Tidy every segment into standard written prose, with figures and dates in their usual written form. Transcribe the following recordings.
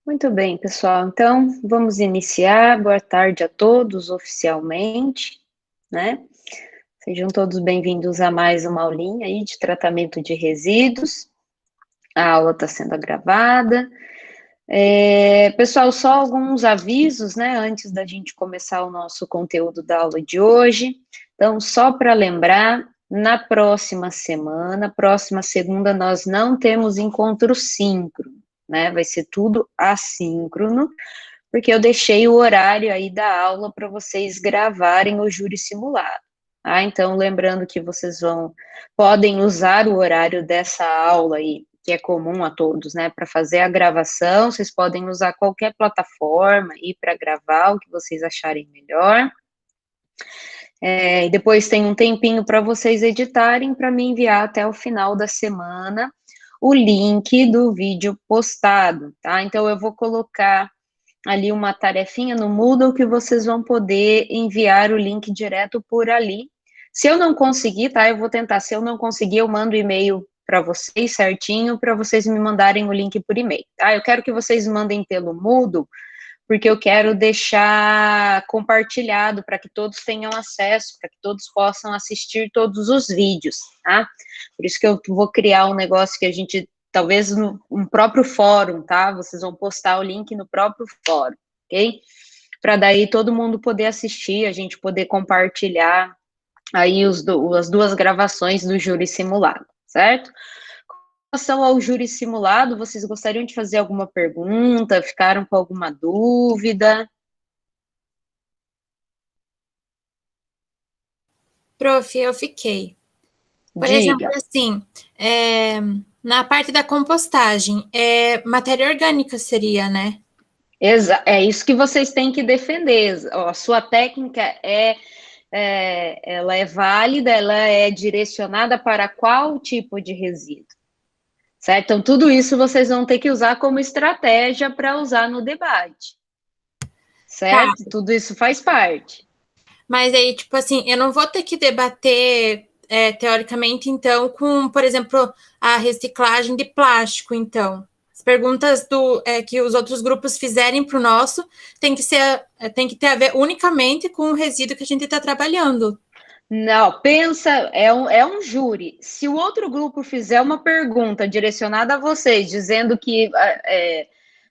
Muito bem, pessoal. Então, vamos iniciar. Boa tarde a todos, oficialmente, né? Sejam todos bem-vindos a mais uma aulinha aí de tratamento de resíduos. A aula está sendo gravada. Pessoal, só alguns avisos, né, antes da gente começar o nosso conteúdo da aula de hoje. Então, só para lembrar, na próxima semana, próxima segunda, nós não temos encontro síncrono, né? Vai ser tudo assíncrono, porque eu deixei o horário aí da aula para vocês gravarem o júri simulado. Ah, então, lembrando que vocês podem usar o horário dessa aula aí, que é comum a todos, né, para fazer a gravação, vocês podem usar qualquer plataforma aí para gravar o que vocês acharem melhor. E depois tem um tempinho para vocês editarem para me enviar até o final da semana o link do vídeo postado, tá? Então, eu vou colocar ali uma tarefinha no Moodle que vocês vão poder enviar o link direto por ali. Se eu não conseguir, tá? Eu vou tentar. Se eu não conseguir, eu mando e-mail para vocês certinho, para vocês me mandarem o link por e-mail, tá? Eu quero que vocês mandem pelo Moodle, porque eu quero deixar compartilhado para que todos tenham acesso, para que todos possam assistir todos os vídeos, tá? Por isso que eu vou criar um negócio que a gente, talvez no próprio fórum, tá? Vocês vão postar o link no próprio fórum, ok? Para daí todo mundo poder assistir, a gente poder compartilhar aí as duas gravações do júri simulado, certo? Com relação ao júri simulado, vocês gostariam de fazer alguma pergunta? Ficaram com alguma dúvida? Prof, eu fiquei. Por exemplo, Diga. assim, na parte da compostagem, matéria orgânica seria, né? É isso que vocês têm que defender. A sua técnica ela é válida, ela é direcionada para qual tipo de resíduo, certo? Então, tudo isso vocês vão ter que usar como estratégia para usar no debate, Tá, certo? Tudo isso faz parte. mas aí, tipo assim, eu não vou ter que debater, teoricamente, então, com, por exemplo, a reciclagem de plástico, então. As perguntas que os outros grupos fizerem para o nosso tem que ter a ver unicamente com o resíduo que a gente está trabalhando. Não, pensa, é um júri. Se o outro grupo fizer uma pergunta direcionada a vocês, dizendo que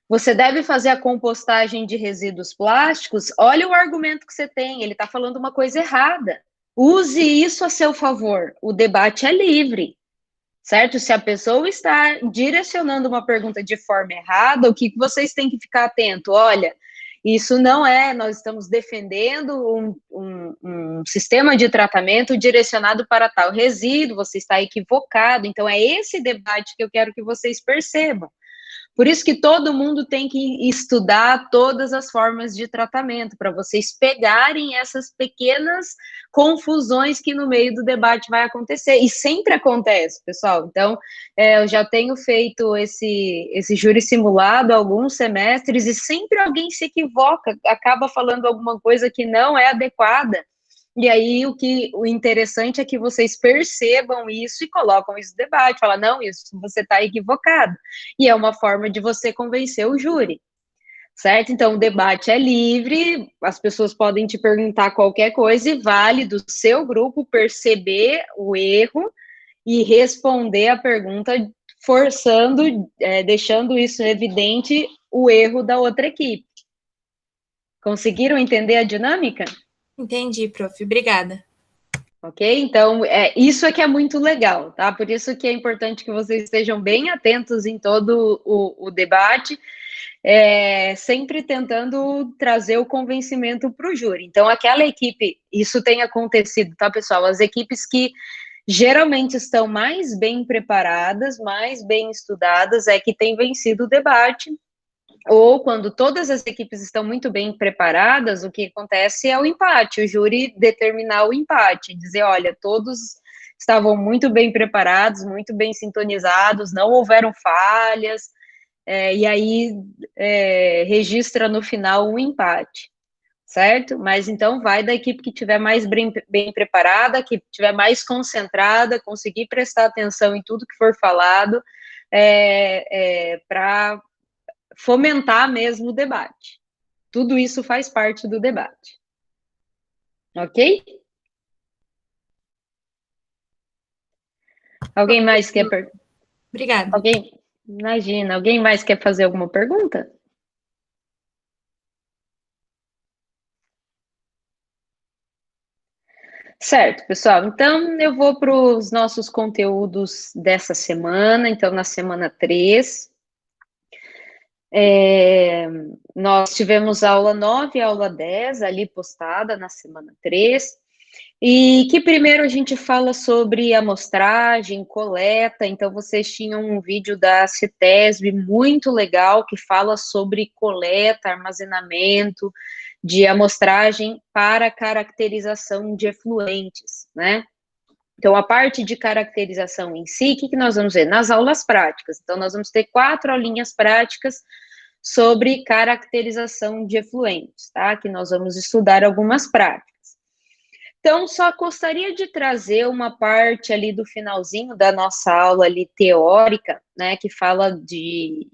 você deve fazer a compostagem de resíduos plásticos, olha o argumento que você tem, ele está falando uma coisa errada. Use isso a seu favor. O debate é livre, certo? Se a pessoa está direcionando uma pergunta de forma errada, o que vocês têm que ficar atento? Olha, isso não é, nós estamos defendendo um sistema de tratamento direcionado para tal resíduo, você está equivocado. Então, é esse debate que eu quero que vocês percebam. Por isso que todo mundo tem que estudar todas as formas de tratamento, para vocês pegarem essas pequenas confusões que no meio do debate vai acontecer. E sempre acontece, pessoal. Então, eu já tenho feito esse júri simulado há alguns semestres e sempre alguém se equivoca, acaba falando alguma coisa que não é adequada. E aí, o interessante é que vocês percebam isso e colocam isso no debate, fala, não, isso você está equivocado. E é uma forma de você convencer o júri, certo? Então, o debate é livre, as pessoas podem te perguntar qualquer coisa e vale do seu grupo perceber o erro e responder a pergunta forçando, deixando isso evidente, o erro da outra equipe. Conseguiram entender a dinâmica? Entendi, prof. Obrigada. Ok? Então, isso é que é muito legal, tá? Por isso que é importante que vocês estejam bem atentos em todo o debate, sempre tentando trazer o convencimento para o júri. Então, aquela equipe, isso tem acontecido, tá, pessoal? As equipes que geralmente estão mais bem preparadas, mais bem estudadas, é que têm vencido o debate, ou quando todas as equipes estão muito bem preparadas, o que acontece é o empate, o júri determinar o empate, dizer, olha, todos estavam muito bem preparados, muito bem sintonizados, não houveram falhas, e aí registra no final um empate, certo? Mas então vai da equipe que estiver mais bem preparada, que estiver mais concentrada, conseguir prestar atenção em tudo que for falado, para fomentar mesmo o debate. Tudo isso faz parte do debate. Ok? Alguém mais quer perguntar? Obrigada. Imagina, alguém mais quer fazer alguma pergunta? Certo, pessoal. Então, eu vou para os nossos conteúdos dessa semana. Então, na semana 3, nós tivemos aula 9 e aula 10 ali postada na semana 3. E que primeiro a gente fala sobre amostragem, coleta. Então, vocês tinham um vídeo da CETESB muito legal que fala sobre coleta, armazenamento de amostragem para caracterização de efluentes, né? Então, a parte de caracterização em si, o que nós vamos ver? Nas aulas práticas. Então, nós vamos ter 4 aulinhas práticas sobre caracterização de efluentes, tá? Que nós vamos estudar algumas práticas. Então, só gostaria de trazer uma parte ali do finalzinho da nossa aula ali teórica, né, que fala de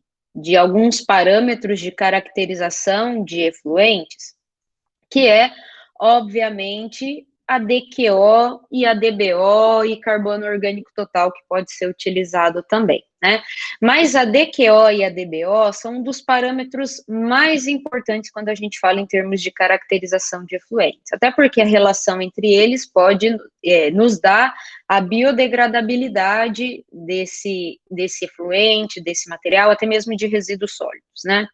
alguns parâmetros de caracterização de efluentes, que é, obviamente, a DQO e a DBO e carbono orgânico total, que pode ser utilizado também, né? Mas a DQO e a DBO são um dos parâmetros mais importantes quando a gente fala em termos de caracterização de efluentes, até porque a relação entre eles pode nos dar a biodegradabilidade desse efluente, desse material, até mesmo de resíduos sólidos, né?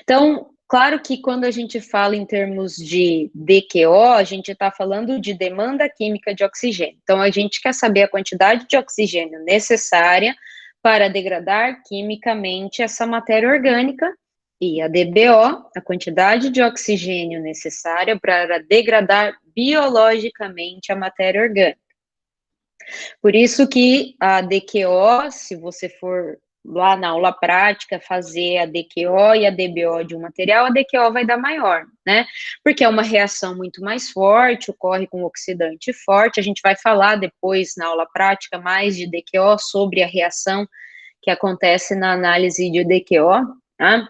Então, claro que quando a gente fala em termos de DQO, a gente está falando de demanda química de oxigênio. Então, a gente quer saber a quantidade de oxigênio necessária para degradar quimicamente essa matéria orgânica, e a DBO, a quantidade de oxigênio necessária para degradar biologicamente a matéria orgânica. Por isso que a DQO, se você for lá na aula prática fazer a DQO e a DBO de um material, a DQO vai dar maior, né? Porque é uma reação muito mais forte, ocorre com oxidante forte. A gente vai falar depois na aula prática mais de DQO sobre a reação que acontece na análise de DQO, tá?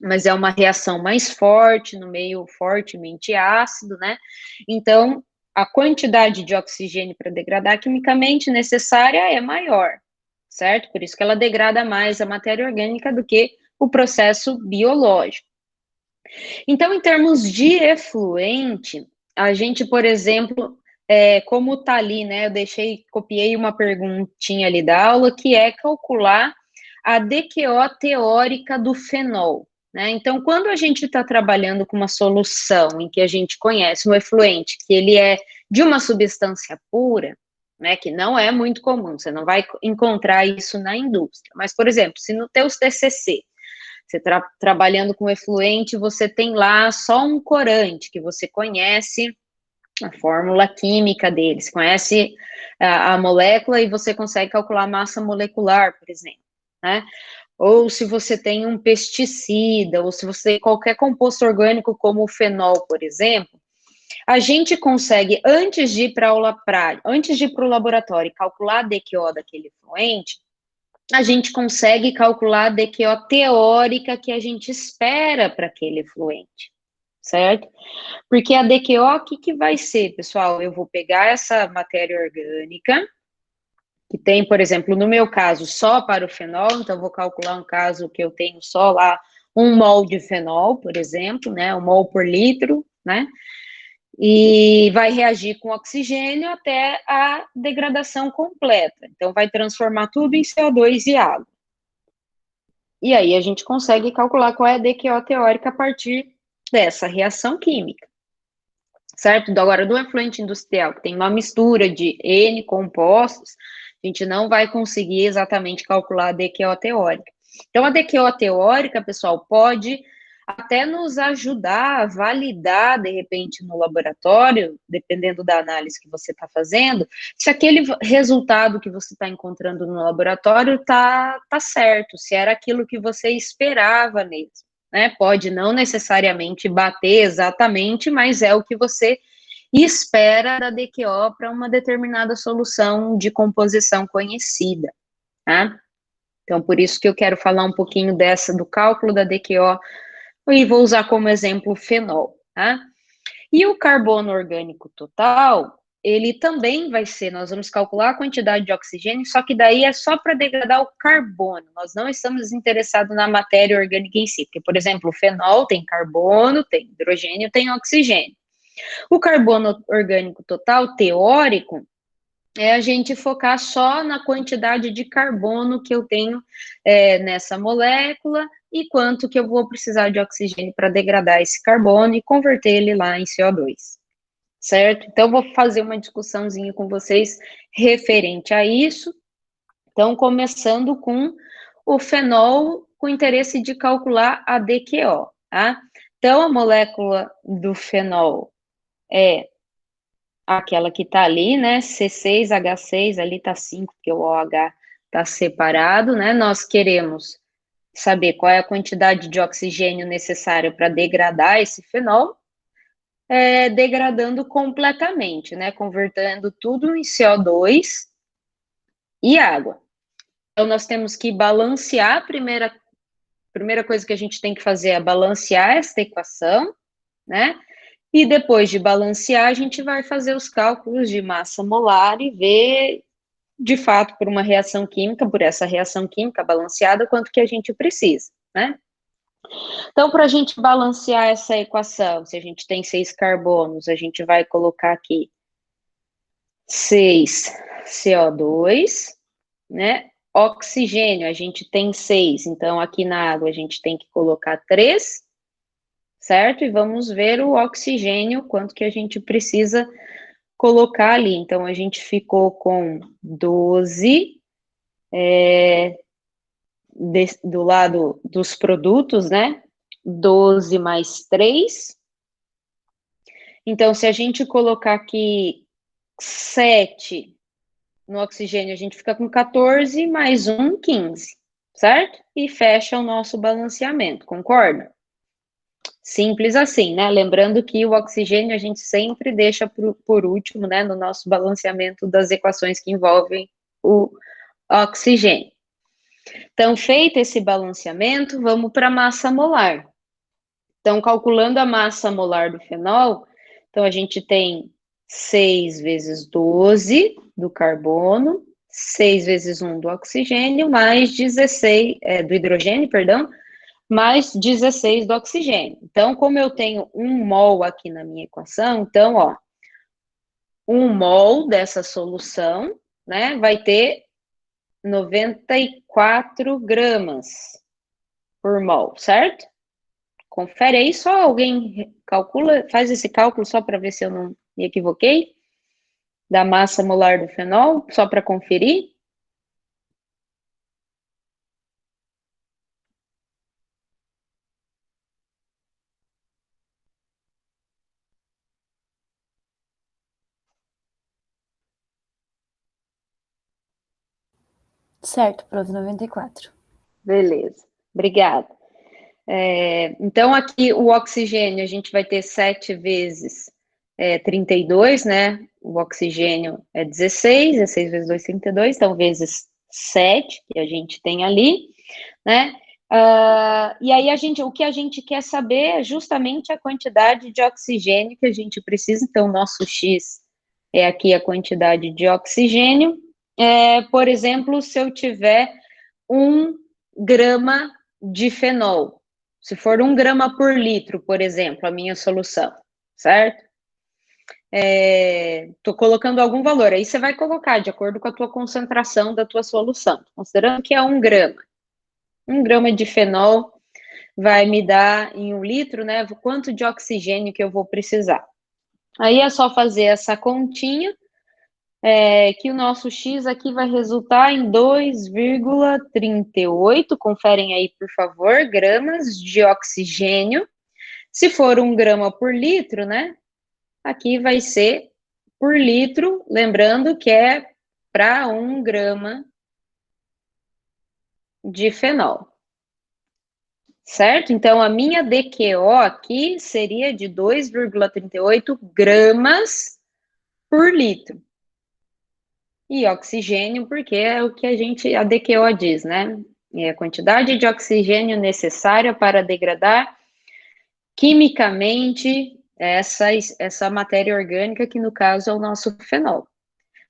Mas é uma reação mais forte, no meio fortemente ácido, né? Então, a quantidade de oxigênio para degradar quimicamente necessária é maior, certo? Por isso que ela degrada mais a matéria orgânica do que o processo biológico. Então, em termos de efluente, a gente, por exemplo, como está ali, né? Copiei uma perguntinha ali da aula, que é calcular a DQO teórica do fenol. Né? Então, quando a gente está trabalhando com uma solução em que a gente conhece um efluente, que ele é de uma substância pura, né, que não é muito comum, você não vai encontrar isso na indústria. Mas, por exemplo, se no teu TCC, você trabalhando com efluente, você tem lá só um corante, que você conhece a fórmula química dele, você conhece a molécula e você consegue calcular a massa molecular, por exemplo, né? Ou se você tem um pesticida, ou se você tem qualquer composto orgânico como o fenol, por exemplo, a gente consegue, antes de ir para aula prática, antes de ir para o laboratório e calcular a DQO daquele efluente, a gente consegue calcular a DQO teórica que a gente espera para aquele efluente, certo? Porque a DQO, o que vai ser, pessoal? Eu vou pegar essa matéria orgânica, que tem, por exemplo, no meu caso, só para o fenol, então vou calcular um caso que eu tenho só lá 1 mol de fenol, por exemplo, né, 1 mol por litro, né, e vai reagir com oxigênio até a degradação completa. Então, vai transformar tudo em CO2 e água. E aí a gente consegue calcular qual é a DQO teórica a partir dessa reação química. Certo? Agora, do efluente industrial, que tem uma mistura de N compostos, a gente não vai conseguir exatamente calcular a DQO teórica. Então, a DQO teórica, pessoal, pode até nos ajudar a validar, de repente, no laboratório, dependendo da análise que você está fazendo, se aquele resultado que você está encontrando no laboratório está certo, se era aquilo que você esperava mesmo. Né? Pode não necessariamente bater exatamente, mas é o que você espera da DQO para uma determinada solução de composição conhecida, tá? Então, por isso que eu quero falar um pouquinho do cálculo da DQO, e vou usar como exemplo o fenol, tá? E o carbono orgânico total, ele também vai ser, nós vamos calcular a quantidade de oxigênio, só que daí é só para degradar o carbono, nós não estamos interessados na matéria orgânica em si, porque, por exemplo, o fenol tem carbono, tem hidrogênio, tem oxigênio. O carbono orgânico total, teórico, é a gente focar só na quantidade de carbono que eu tenho nessa molécula e quanto que eu vou precisar de oxigênio para degradar esse carbono e converter ele lá em CO2, certo? Então, vou fazer uma discussãozinha com vocês referente a isso. Então, começando com o fenol, com interesse de calcular a DQO, tá? Então, a molécula do fenol é aquela que tá ali, né, C6H6, ali tá 5, porque o OH tá separado, né, nós queremos saber qual é a quantidade de oxigênio necessária para degradar esse fenol, degradando completamente, né, convertendo tudo em CO2 e água. Então, nós temos que balancear, a primeira coisa que a gente tem que fazer é balancear essa equação, né, e depois de balancear, a gente vai fazer os cálculos de massa molar e ver, de fato, por essa reação química balanceada, quanto que a gente precisa, né? Então, para a gente balancear essa equação, se a gente tem 6 carbonos, a gente vai colocar aqui 6 CO2, né? Oxigênio, a gente tem 6, então aqui na água a gente tem que colocar 3, certo? E vamos ver o oxigênio, quanto que a gente precisa colocar ali. Então, a gente ficou com 12, do lado dos produtos, né? 12 mais 3. Então, se a gente colocar aqui 7 no oxigênio, a gente fica com 14, mais 1, 15, certo? E fecha o nosso balanceamento, concorda? Simples assim, né? Lembrando que o oxigênio a gente sempre deixa por último, né? No nosso balanceamento das equações que envolvem o oxigênio. Então, feito esse balanceamento, vamos para a massa molar. Então, calculando a massa molar do fenol, então a gente tem 6 vezes 12 do carbono, 6 vezes 1 do oxigênio, mais 16, do hidrogênio, perdão, mais 16 do oxigênio. Então, como eu tenho 1 mol aqui na minha equação, então, ó, 1 mol dessa solução, né, vai ter 94 gramas por mol, certo? Confere aí, só alguém calcula, faz esse cálculo só para ver se eu não me equivoquei, da massa molar do fenol, só para conferir. Certo, prof, 94. Beleza, obrigada. Então, aqui o oxigênio, a gente vai ter 7 vezes 32, né? O oxigênio é 16, 6 vezes 2, 32, então vezes 7, que a gente tem ali, né? E aí, o que a gente quer saber é justamente a quantidade de oxigênio que a gente precisa, então, o nosso X é aqui a quantidade de oxigênio. Por exemplo, se eu tiver 1 grama de fenol, se for 1 grama por litro, por exemplo, a minha solução, certo? Estou colocando algum valor, aí você vai colocar de acordo com a tua concentração da tua solução, considerando que é 1 grama. 1 grama de fenol vai me dar em 1 litro, né, quanto de oxigênio que eu vou precisar. Aí é só fazer essa continha, que o nosso X aqui vai resultar em 2,38, conferem aí, por favor, gramas de oxigênio. Se for 1 grama por litro, né, aqui vai ser por litro, lembrando que é para 1 grama de fenol. Certo? Então, a minha DQO aqui seria de 2,38 gramas por litro. E oxigênio, porque é o que a DQO diz, né? É a quantidade de oxigênio necessária para degradar quimicamente essa matéria orgânica, que no caso é o nosso fenol.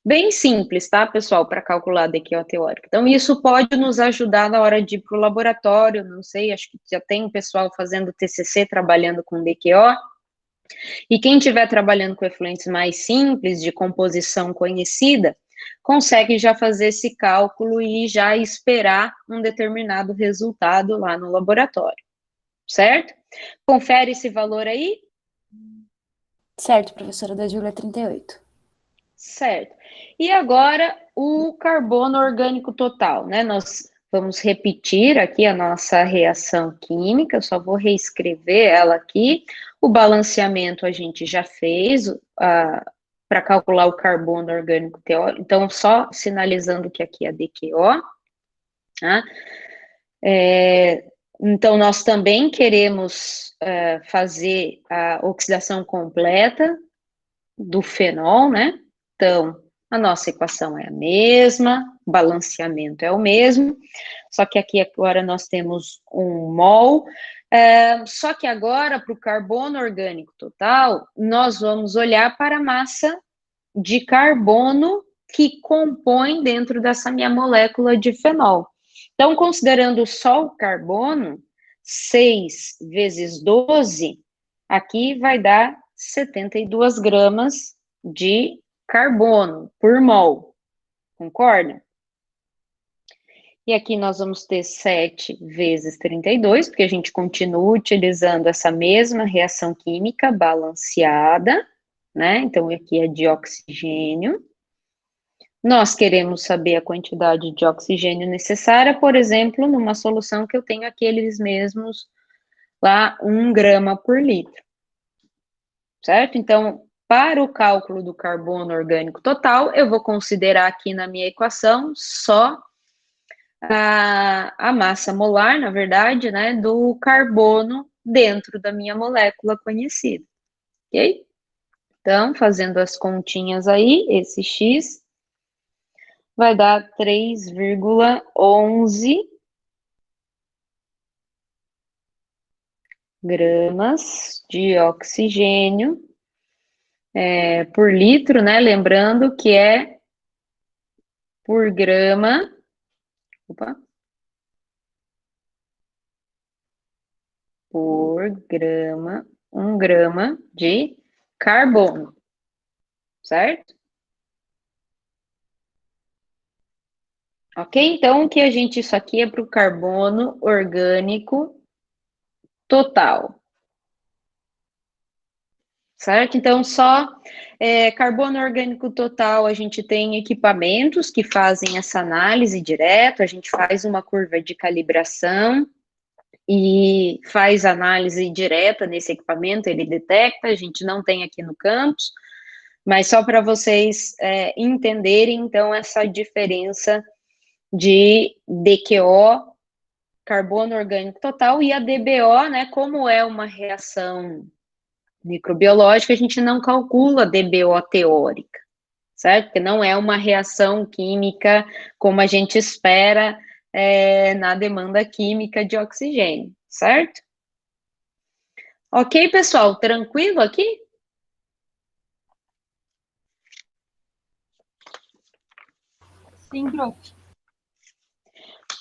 Bem simples, tá, pessoal, para calcular a DQO teórica. Então, isso pode nos ajudar na hora de ir para o laboratório, não sei, acho que já tem pessoal fazendo TCC, trabalhando com DQO, e quem estiver trabalhando com efluentes mais simples, de composição conhecida, consegue já fazer esse cálculo e já esperar um determinado resultado lá no laboratório, certo? Confere esse valor aí. Certo, professora, da Júlia 38. Certo. E agora, o carbono orgânico total, né? Nós vamos repetir aqui a nossa reação química, eu só vou reescrever ela aqui. O balanceamento a gente já fez para calcular o carbono orgânico teórico, então, só sinalizando que aqui é DQO, tá? Então, nós também queremos fazer a oxidação completa do fenol, né? Então, a nossa equação é a mesma, o balanceamento é o mesmo, só que aqui agora nós temos um mol, só que agora, para o carbono orgânico total, nós vamos olhar para a massa de carbono que compõe dentro dessa minha molécula de fenol. Então, considerando só o carbono, 6 vezes 12, aqui vai dar 72 gramas de carbono por mol, concorda? E aqui nós vamos ter 7 vezes 32, porque a gente continua utilizando essa mesma reação química balanceada, né? Então, aqui é de oxigênio. Nós queremos saber a quantidade de oxigênio necessária, por exemplo, numa solução que eu tenho aqueles mesmos lá, 1 grama por litro, certo? Então, para o cálculo do carbono orgânico total, eu vou considerar aqui na minha equação só a massa molar, na verdade, né, do carbono dentro da minha molécula conhecida, ok? Então, fazendo as continhas aí, esse X vai dar 3,11 gramas de oxigênio por litro, né? Lembrando que é por grama, por grama, 1 grama de carbono, certo? Ok? Então, o que a gente, isso aqui é para o carbono orgânico total. Certo? Então, só carbono orgânico total, a gente tem equipamentos que fazem essa análise direto, a gente faz uma curva de calibração e faz análise direta nesse equipamento, ele detecta, a gente não tem aqui no campus, mas só para vocês entenderem, então, essa diferença de DQO, carbono orgânico total, e a DBO, né, como é uma reação microbiológica, a gente não calcula DBO teórica, certo? Porque não é uma reação química como a gente espera na demanda química de oxigênio, certo? Ok, pessoal, tranquilo aqui? Sim, prof.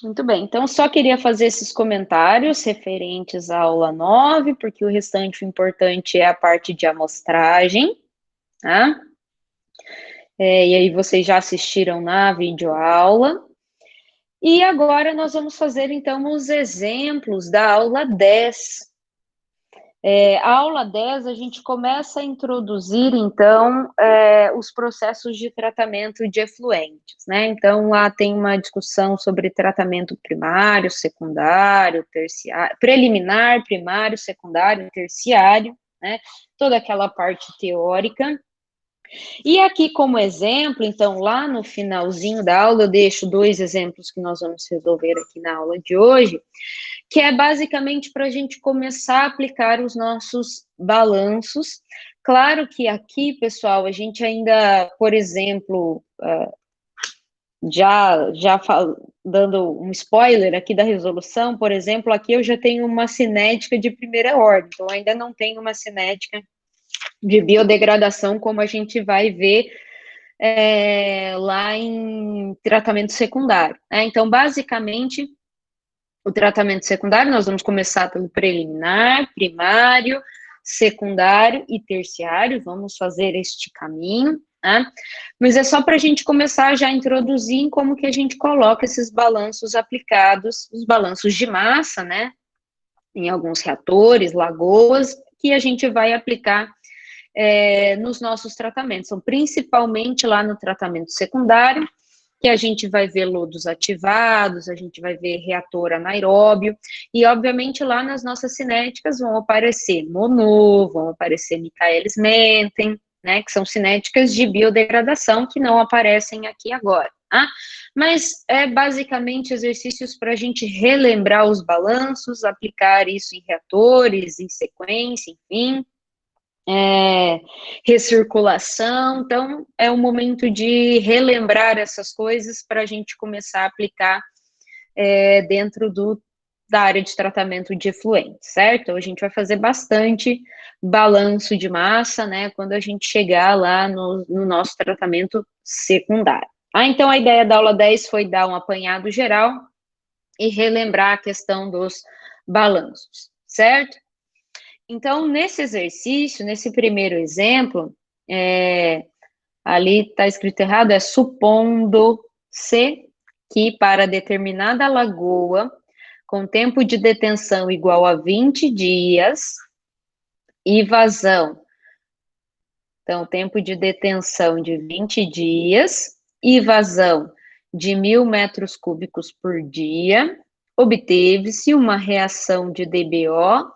Muito bem, então só queria fazer esses comentários referentes à aula 9, porque o restante, o importante é a parte de amostragem, tá? E aí vocês já assistiram na videoaula. E agora nós vamos fazer, então, os exemplos da aula 10. A aula 10, a gente começa a introduzir, então, os processos de tratamento de efluentes, né? Então, lá tem uma discussão sobre tratamento primário, secundário, terciário, preliminar, primário, secundário, terciário, né? Toda aquela parte teórica. E aqui, como exemplo, então, lá no finalzinho da aula, eu deixo 2 exemplos que nós vamos resolver aqui na aula de hoje, que é basicamente para a gente começar a aplicar os nossos balanços. Claro que aqui, pessoal, a gente ainda, por exemplo, dando um spoiler aqui da resolução, por exemplo, aqui eu já tenho uma cinética de primeira ordem, então ainda não tenho uma cinética de biodegradação, como a gente vai ver lá em tratamento secundário, né? Então, basicamente, o tratamento secundário, nós vamos começar pelo preliminar, primário, secundário e terciário, vamos fazer este caminho, né? Mas é só para a gente começar já a introduzir em como que a gente coloca esses balanços aplicados, os balanços de massa, né? Em alguns reatores, lagoas, que a gente vai aplicar nos nossos tratamentos. São principalmente lá no tratamento secundário, que a gente vai ver lodos ativados, a gente vai ver reator anaeróbio, e obviamente lá nas nossas cinéticas vão aparecer Monod, vão aparecer Michaelis-Menten, né, que são cinéticas de biodegradação que não aparecem aqui agora, tá? Mas é basicamente exercícios para a gente relembrar os balanços, aplicar isso em reatores, em sequência, enfim, recirculação, então é um momento de relembrar essas coisas para a gente começar a aplicar dentro da área de tratamento de efluentes, certo? Então, a gente vai fazer bastante balanço de massa, né, quando a gente chegar lá no nosso tratamento secundário. Então, a ideia da aula 10 foi dar um apanhado geral e relembrar a questão dos balanços, certo? Então, nesse exercício, nesse primeiro exemplo, ali está escrito errado, supondo-se que para determinada lagoa, com tempo de detenção igual a 20 dias e vazão. Então, tempo de detenção de 20 dias e vazão de 1.000 metros cúbicos por dia, obteve-se uma reação de DBO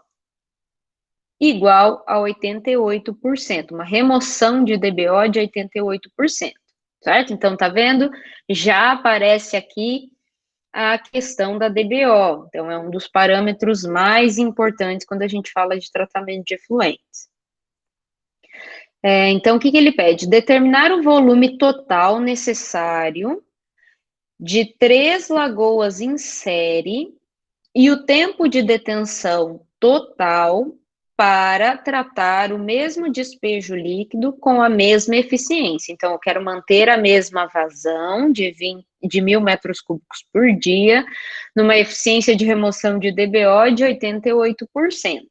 igual a 88%, uma remoção de DBO de 88%, certo? Então, tá vendo? Já aparece aqui a questão da DBO, então é um dos parâmetros mais importantes quando a gente fala de tratamento de efluentes. Então, o que ele pede? Determinar o volume total necessário de 3 lagoas em série e o tempo de detenção total para tratar o mesmo despejo líquido com a mesma eficiência. Então, eu quero manter a mesma vazão de 1.000 metros cúbicos por dia, numa eficiência de remoção de DBO de 88%,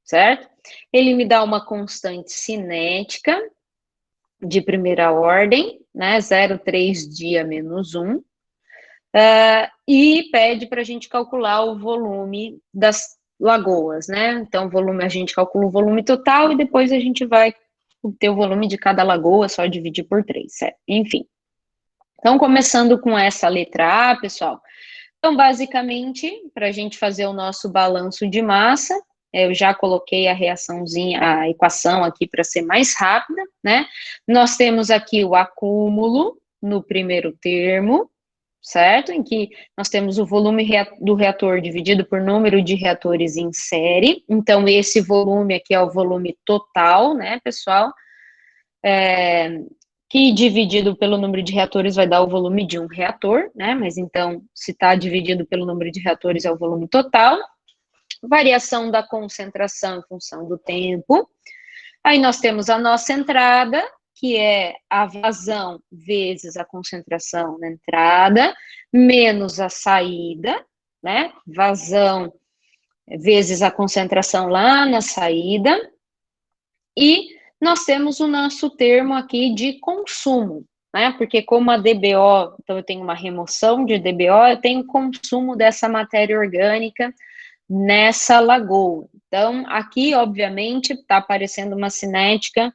certo? Ele me dá uma constante cinética de primeira ordem, né, 0,3 dia menos 1, e pede para a gente calcular o volume das lagoas, né? Então, a gente calcula o volume total e depois a gente vai ter o volume de cada lagoa, só dividir por 3, certo? Enfim. Então, começando com essa letra A, pessoal. Então, basicamente, para a gente fazer o nosso balanço de massa, eu já coloquei a reaçãozinha, a equação aqui para ser mais rápida, né? Nós temos aqui o acúmulo no primeiro termo, certo? Em que nós temos o volume do reator dividido por número de reatores em série. Então, esse volume aqui é o volume total, né, pessoal? Que dividido pelo número de reatores vai dar o volume de um reator, né? Mas então, se está dividido pelo número de reatores é o volume total. Variação da concentração em função do tempo. Aí nós temos a nossa entrada, que é a vazão vezes a concentração na entrada, menos a saída, né? Vazão vezes a concentração lá na saída. E nós temos o nosso termo aqui de consumo, né? Porque como a DBO, então eu tenho uma remoção de DBO, eu tenho consumo dessa matéria orgânica nessa lagoa. Então, aqui, obviamente, está aparecendo uma cinética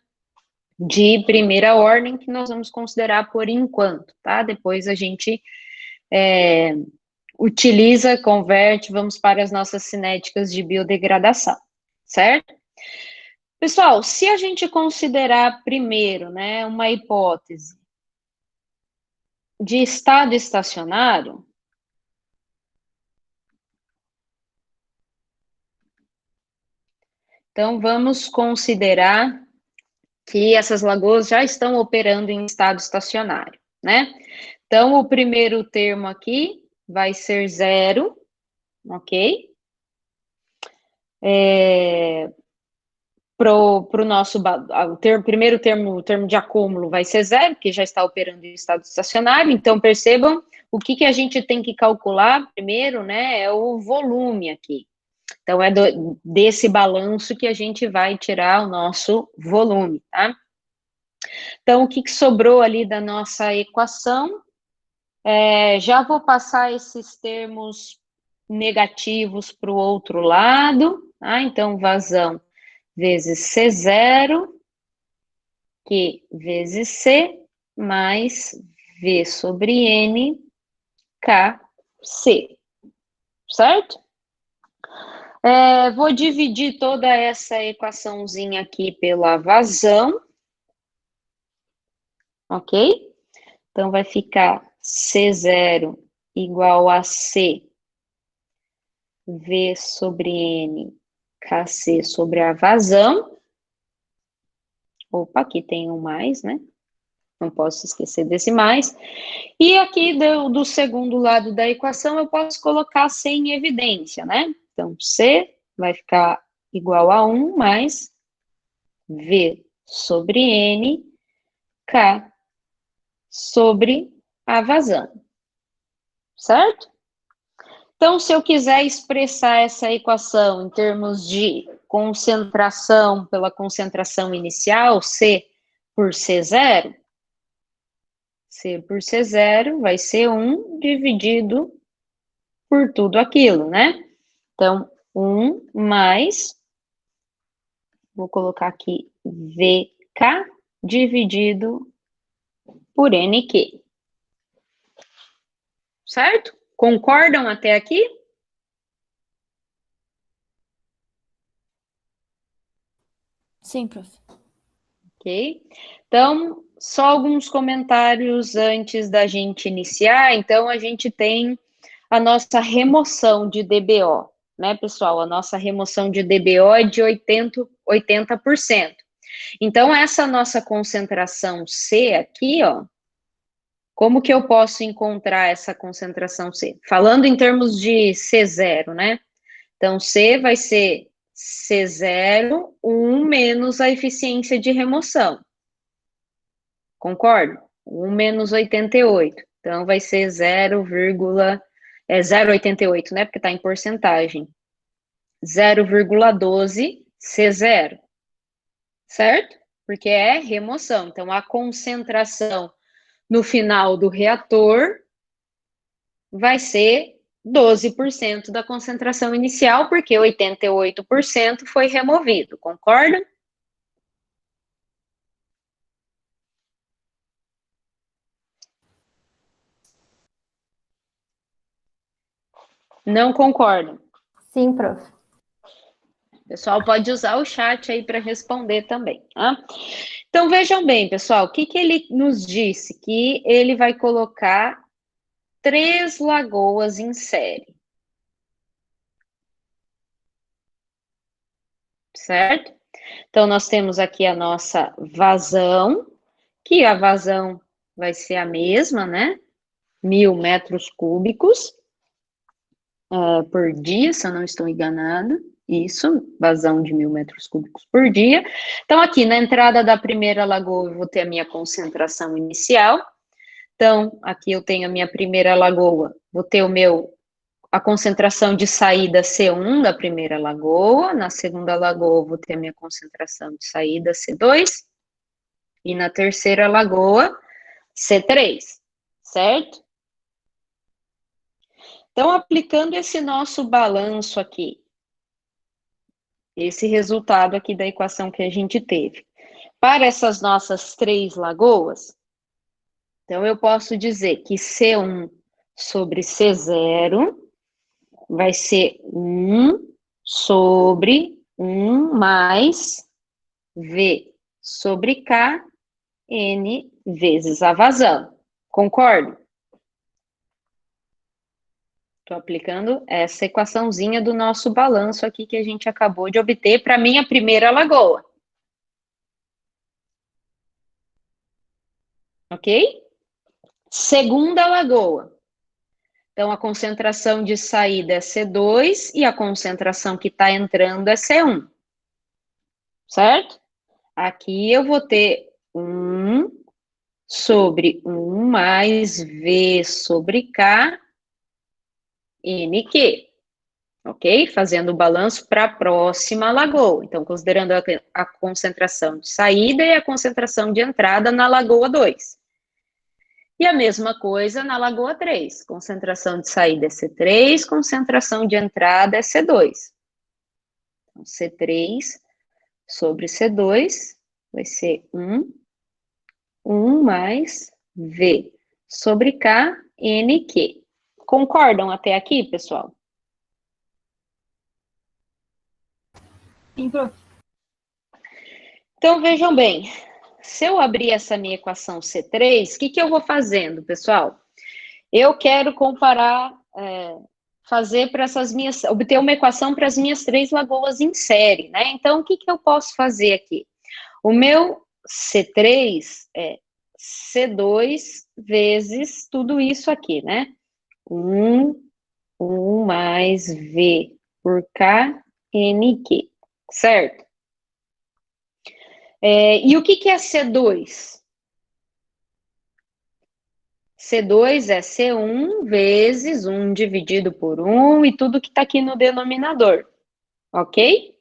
de primeira ordem que nós vamos considerar por enquanto, tá? Depois a gente utiliza, converte, vamos para as nossas cinéticas de biodegradação, certo? Pessoal, se a gente considerar primeiro, né, uma hipótese de estado estacionário, então vamos considerar que essas lagoas já estão operando em estado estacionário, né? Então, o primeiro termo aqui vai ser 0, ok? Para o nosso, primeiro termo, o termo de acúmulo vai ser 0, porque já está operando em estado estacionário. Então, percebam, o que a gente tem que calcular primeiro, né, é o volume aqui. Então, é desse balanço que a gente vai tirar o nosso volume, tá? Então, o que sobrou ali da nossa equação? Já vou passar esses termos negativos para o outro lado, tá? Então, vazão vezes C0, Q vezes C, mais V sobre N, KC, certo? Vou dividir toda essa equaçãozinha aqui pela vazão, ok? Então, vai ficar C0 igual a C, V sobre N, KC sobre a vazão. Opa, aqui tem um mais, né? Não posso esquecer desse mais. E aqui do segundo lado da equação, eu posso colocar C em evidência, né? Então, C vai ficar igual a 1 mais V sobre N, K sobre a vazão. Certo? Então, se eu quiser expressar essa equação em termos de concentração pela concentração inicial, C por C0, C por C0 vai ser 1 dividido por tudo aquilo, né? Então, 1 mais, vou colocar aqui VK dividido por NQ. Certo? Concordam até aqui? Sim, prof. Ok. Então, só alguns comentários antes da gente iniciar. Então, a gente tem a nossa remoção de DBO, né, pessoal? A nossa remoção de DBO é de 80%. Então, essa nossa concentração C aqui, ó, como que eu posso encontrar essa concentração C? Falando em termos de C0, né? Então, C vai ser C0, 1 menos a eficiência de remoção. Concordo? 1 menos 88. Então, vai ser 0,88, né? Porque está em porcentagem. 0,12 C0. Certo? Porque é remoção. Então, a concentração no final do reator vai ser 12% da concentração inicial, porque 88% foi removido. Concorda? Não concordam? Sim, prof. O pessoal pode usar o chat aí para responder também, tá? Então, vejam bem, pessoal, o que ele nos disse? Que ele vai colocar 3 lagoas em série. Certo? Então, nós temos aqui a nossa vazão, que a vazão vai ser a mesma, né? 1.000 metros cúbicos por dia, se eu não estou enganado. Isso, vazão de 1.000 metros cúbicos por dia. Então, aqui na entrada da primeira lagoa, eu vou ter a minha concentração inicial. Então, aqui eu tenho a minha primeira lagoa, vou ter a concentração de saída C1 da primeira lagoa. Na segunda lagoa, vou ter a minha concentração de saída C2. E na terceira lagoa, C3, certo? Então, aplicando esse nosso balanço aqui, esse resultado aqui da equação que a gente teve, para essas nossas 3 lagoas, então eu posso dizer que C1 sobre C0 vai ser 1 sobre 1 mais V sobre K, N vezes a vazão. Concordo? Estou aplicando essa equaçãozinha do nosso balanço aqui que a gente acabou de obter para a minha primeira lagoa. Ok? Segunda lagoa. Então, a concentração de saída é C2 e a concentração que está entrando é C1. Certo? Aqui eu vou ter 1 sobre 1 mais V sobre K, NQ. Ok? Fazendo o balanço para a próxima lagoa. Então, considerando a concentração de saída e a concentração de entrada na lagoa 2. E a mesma coisa na lagoa 3. Concentração de saída é C3, concentração de entrada é C2. Então, C3 sobre C2 vai ser 1 mais V sobre K, NQ. Concordam até aqui, pessoal? Sim, prof. Então, vejam bem. Se eu abrir essa minha equação C3, o que eu vou fazendo, pessoal? Eu quero comparar, fazer para obter uma equação para as minhas 3 lagoas em série, né? Então, o que eu posso fazer aqui? O meu C3 é C2 vezes tudo isso aqui, né? 1 mais V por K, NQ, certo? E o que é C2? C2 é C1 vezes 1 dividido por 1 e tudo que está aqui no denominador, ok?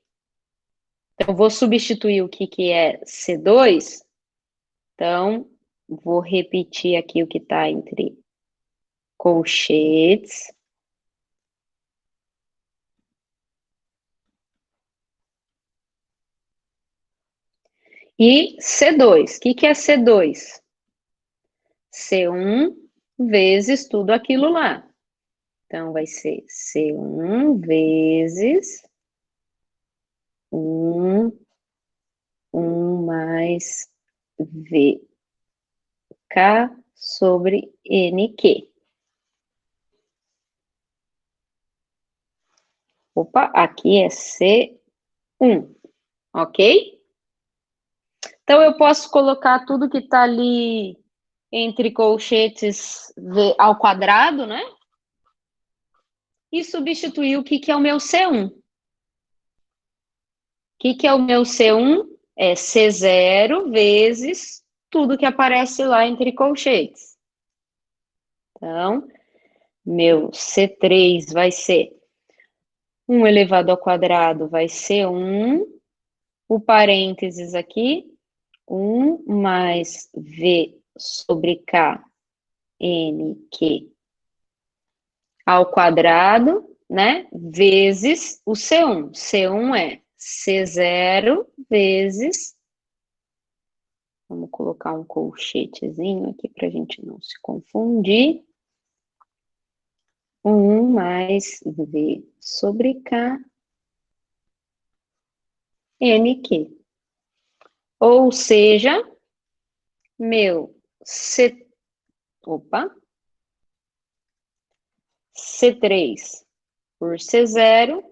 Então, vou substituir o que é C2. Então, vou repetir aqui o que está entre colchetes. E C2. O que é C2? C1 vezes tudo aquilo lá. Então, vai ser C1 vezes 1 mais VK sobre NQ. Opa, aqui é C1, ok? Então, eu posso colocar tudo que está ali entre colchetes ao quadrado, né? E substituir o que é o meu C1. O que é o meu C1? É C0 vezes tudo que aparece lá entre colchetes. Então, meu C3 vai ser 1 elevado ao quadrado, vai ser 1. O parênteses aqui, 1 mais V sobre K, NQ ao quadrado, né? Vezes o C1. C1 é C0 vezes. Vamos colocar um colchetezinho aqui para a gente não se confundir. 1 mais V sobre K, NQ. Ou seja, meu C3 por C0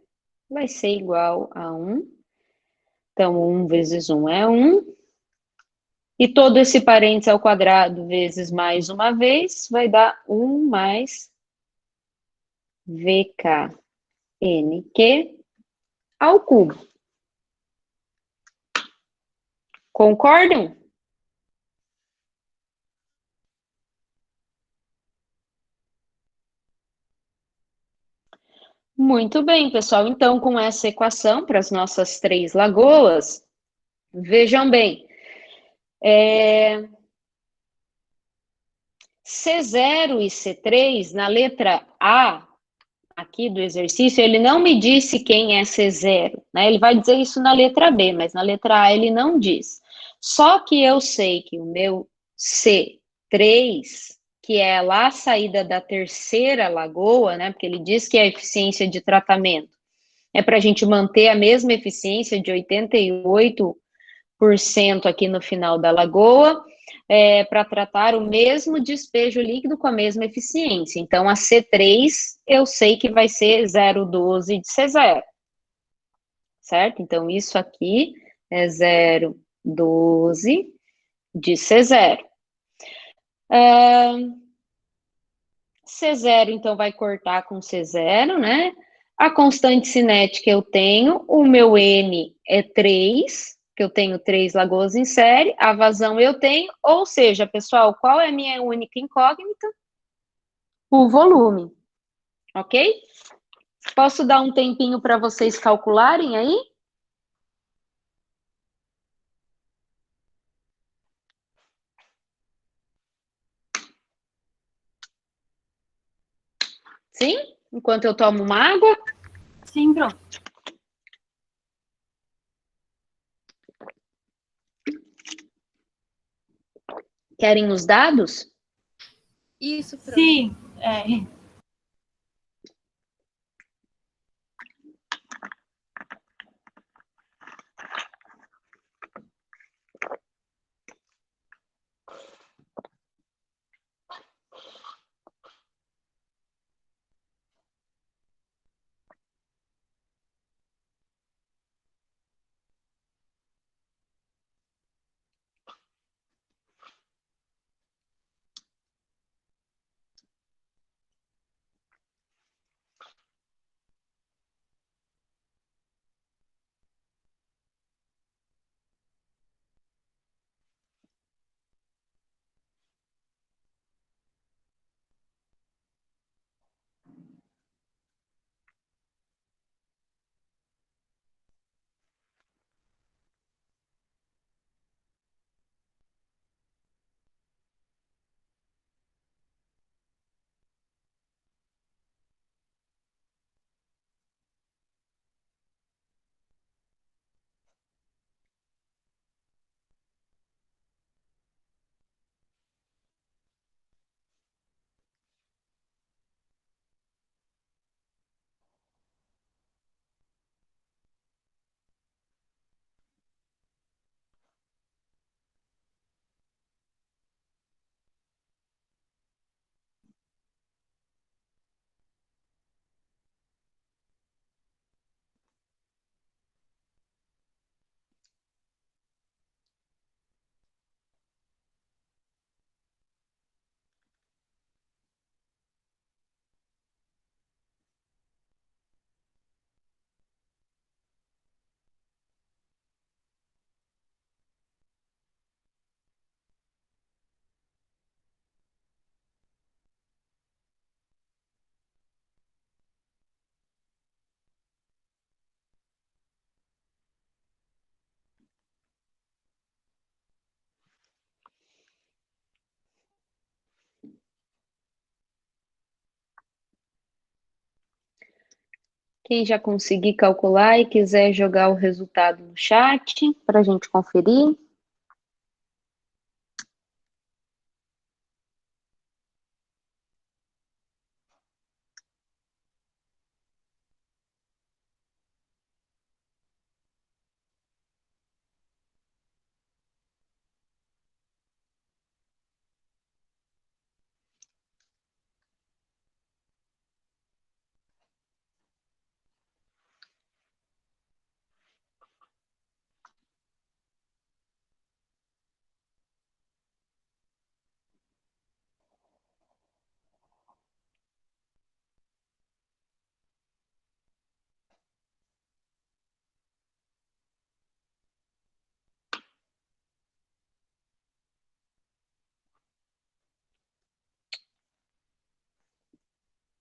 vai ser igual a 1. Então, 1 vezes 1 é 1. E todo esse parênteses ao quadrado vezes mais uma vez vai dar 1 mais VK NQ ao cubo. Concordam? Muito bem, pessoal. Então, com essa equação para as nossas 3 lagoas, vejam bem, C0 e C3, na letra A aqui do exercício, ele não me disse quem é C0, né? Ele vai dizer isso na letra B, mas na letra A ele não diz. Só que eu sei que o meu C3, que é lá a saída da terceira lagoa, né? Porque ele diz que a eficiência de tratamento é para a gente manter a mesma eficiência de 88% aqui no final da lagoa, para tratar o mesmo despejo líquido com a mesma eficiência. Então, a C3, eu sei que vai ser 0,12 de C0, certo? Então, isso aqui é 0,12 de C0. C0, então, vai cortar com C0, né? A constante cinética eu tenho, o meu N é 3, que eu tenho 3 lagoas em série, a vazão eu tenho, ou seja, pessoal, qual é a minha única incógnita? O volume, ok? Posso dar um tempinho para vocês calcularem aí? Sim? Enquanto eu tomo uma água? Sim, prof. Querem os dados? Isso, prof. Sim. Quem já conseguir calcular e quiser jogar o resultado no chat para a gente conferir.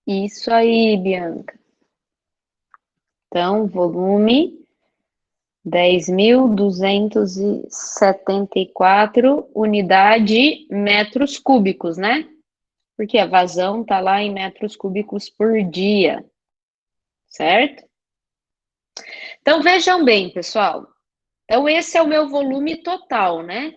Isso aí, Bianca. Então, volume 10.274 unidade metros cúbicos, né? Porque a vazão está lá em metros cúbicos por dia, certo? Então, vejam bem, pessoal. Então, esse é o meu volume total, né?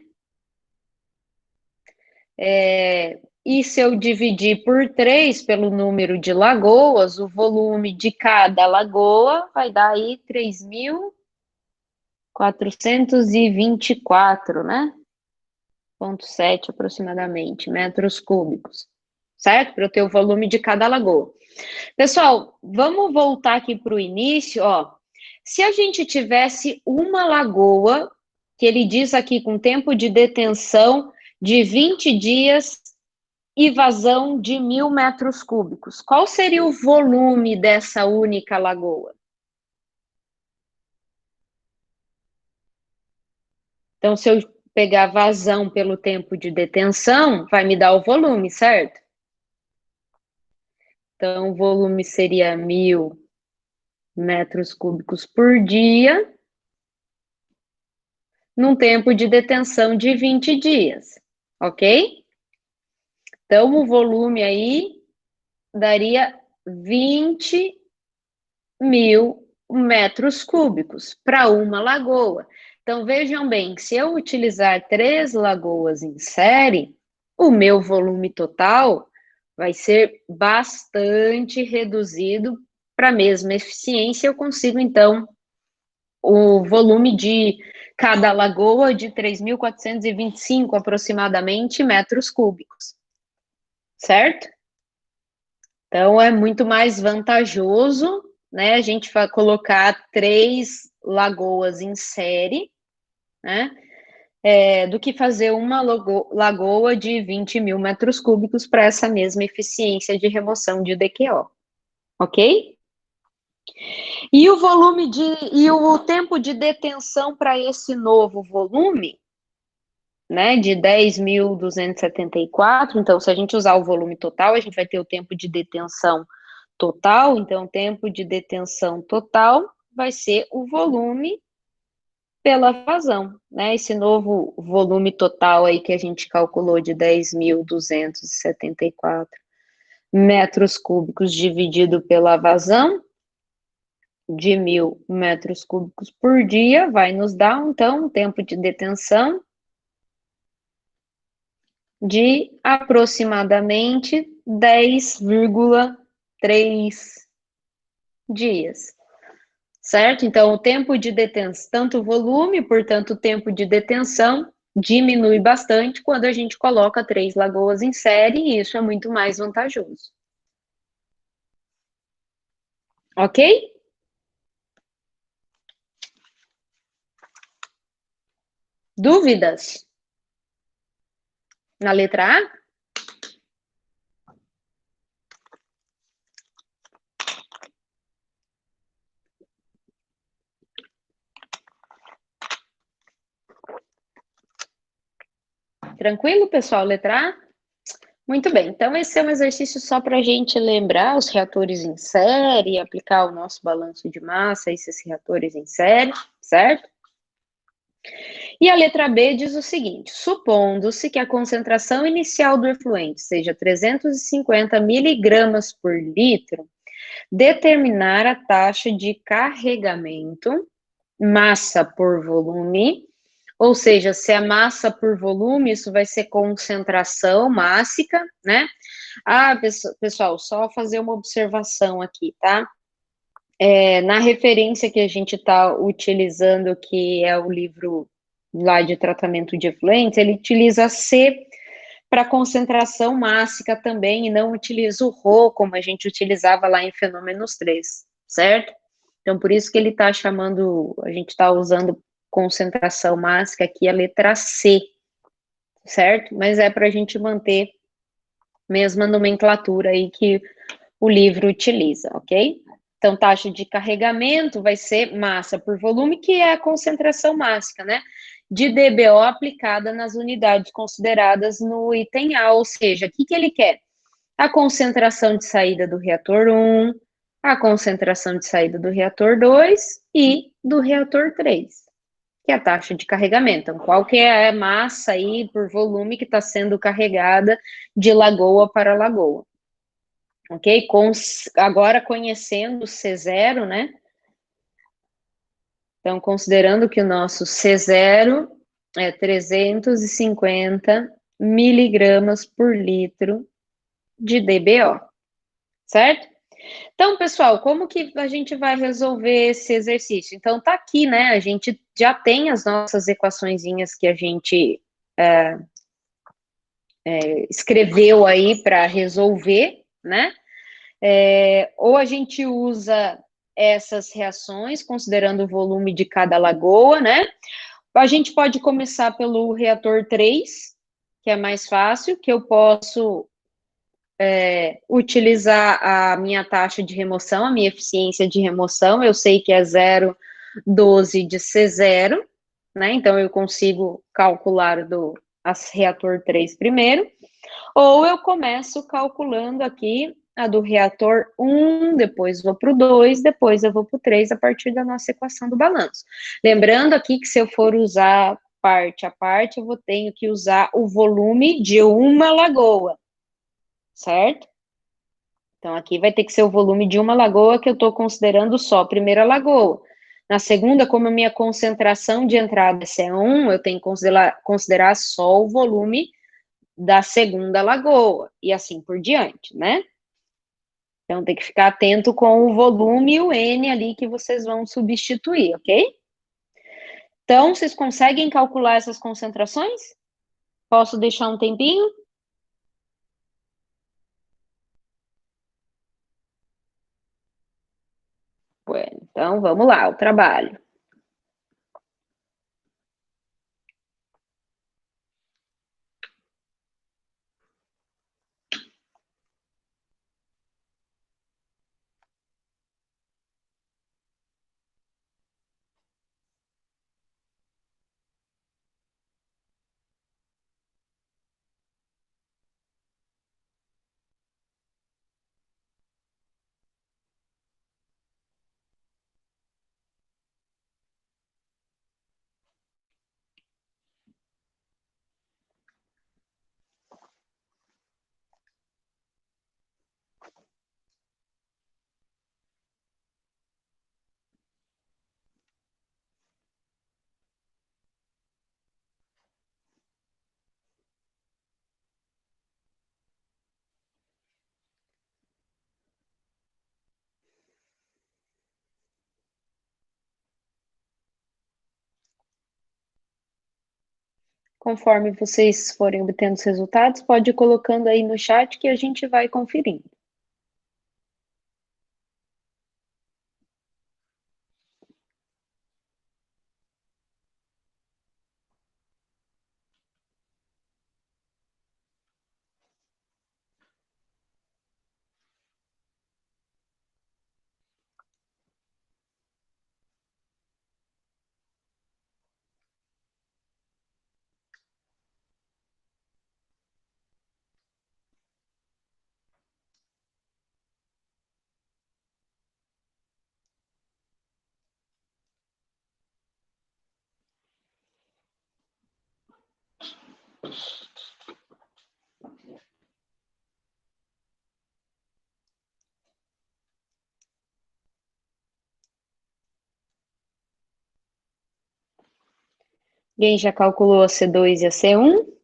E se eu dividir por 3 pelo número de lagoas, o volume de cada lagoa vai dar aí 3.424, né? 0,7 aproximadamente, metros cúbicos, certo? Para eu ter o volume de cada lagoa. Pessoal, vamos voltar aqui para o início, ó. Se a gente tivesse uma lagoa, que ele diz aqui com tempo de detenção de 20 dias e vazão de 1.000 metros cúbicos. Qual seria o volume dessa única lagoa? Então, se eu pegar vazão pelo tempo de detenção, vai me dar o volume, certo? Então, o volume seria 1.000 metros cúbicos por dia, num tempo de detenção de 20 dias, ok? Então, o volume aí daria 20.000 metros cúbicos para uma lagoa. Então, vejam bem, se eu utilizar 3 lagoas em série, o meu volume total vai ser bastante reduzido para a mesma eficiência. Eu consigo, então, o volume de cada lagoa de 3.425 aproximadamente metros cúbicos, certo? Então, é muito mais vantajoso, né, a gente vai colocar 3 lagoas em série, né, do que fazer uma lagoa de 20.000 metros cúbicos para essa mesma eficiência de remoção de DQO, ok? E o volume e o tempo de detenção para esse novo volume, né, de 10.274, então, se a gente usar o volume total, a gente vai ter o tempo de detenção total, então, o tempo de detenção total vai ser o volume pela vazão, né, esse novo volume total aí que a gente calculou de 10.274 metros cúbicos dividido pela vazão, de 1.000 metros cúbicos por dia, vai nos dar, então, um tempo de detenção de aproximadamente 10,3 dias, certo? Então, o tempo de detenção, tanto o volume, portanto, o tempo de detenção diminui bastante quando a gente coloca 3 lagoas em série, e isso é muito mais vantajoso. Ok? Dúvidas? Na letra A? Tranquilo, pessoal? Letra A? Muito bem, então esse é um exercício só para a gente lembrar os reatores em série, aplicar o nosso balanço de massa a esses reatores em série, certo? E a letra B diz o seguinte: supondo-se que a concentração inicial do efluente seja 350 miligramas por litro, determinar a taxa de carregamento, massa por volume, ou seja, se é massa por volume, isso vai ser concentração mássica, né? Ah, pessoal, só fazer uma observação aqui, tá? Na referência que a gente está utilizando, que é o livro lá de tratamento de efluentes, ele utiliza C para concentração mássica também, e não utiliza o Rho, como a gente utilizava lá em Fenômenos 3, certo? Então, por isso que ele está chamando, a gente está usando concentração mássica aqui, a letra C, certo? Mas é para a gente manter a mesma nomenclatura aí que o livro utiliza, ok? Então, taxa de carregamento vai ser massa por volume, que é a concentração mássica, né? De DBO aplicada nas unidades consideradas no item A, ou seja, o que ele quer? A concentração de saída do reator 1, a concentração de saída do reator 2 e do reator 3, que é a taxa de carregamento. Então, qual que é a massa aí por volume que está sendo carregada de lagoa para lagoa? Ok? Agora conhecendo o C0, né? Então, considerando que o nosso C0 é 350 miligramas por litro de DBO, certo? Então, pessoal, como que a gente vai resolver esse exercício? Então, tá aqui, né? A gente já tem as nossas equaçõezinhas que a gente escreveu aí para resolver, né? Ou a gente usa essas reações, considerando o volume de cada lagoa, né? A gente pode começar pelo reator 3, que é mais fácil, que eu posso utilizar a minha taxa de remoção, a minha eficiência de remoção, eu sei que é 0,12 de C0, né? Então eu consigo calcular do reator 3 primeiro, ou eu começo calculando aqui a do reator 1, depois vou para o 2, depois eu vou para o 3, a partir da nossa equação do balanço. Lembrando aqui que se eu for usar parte a parte, eu tenho que usar o volume de uma lagoa, certo? Então, aqui vai ter que ser o volume de uma lagoa que eu estou considerando só a primeira lagoa. Na segunda, como a minha concentração de entrada é C1, eu tenho que considerar só o volume da segunda lagoa, e assim por diante, né? Então, tem que ficar atento com o volume e o N ali que vocês vão substituir, ok? Então, vocês conseguem calcular essas concentrações? Posso deixar um tempinho? Bueno, então, vamos lá, o trabalho. Conforme vocês forem obtendo os resultados, pode ir colocando aí no chat que a gente vai conferindo. Alguém já calculou a C2 e a C1?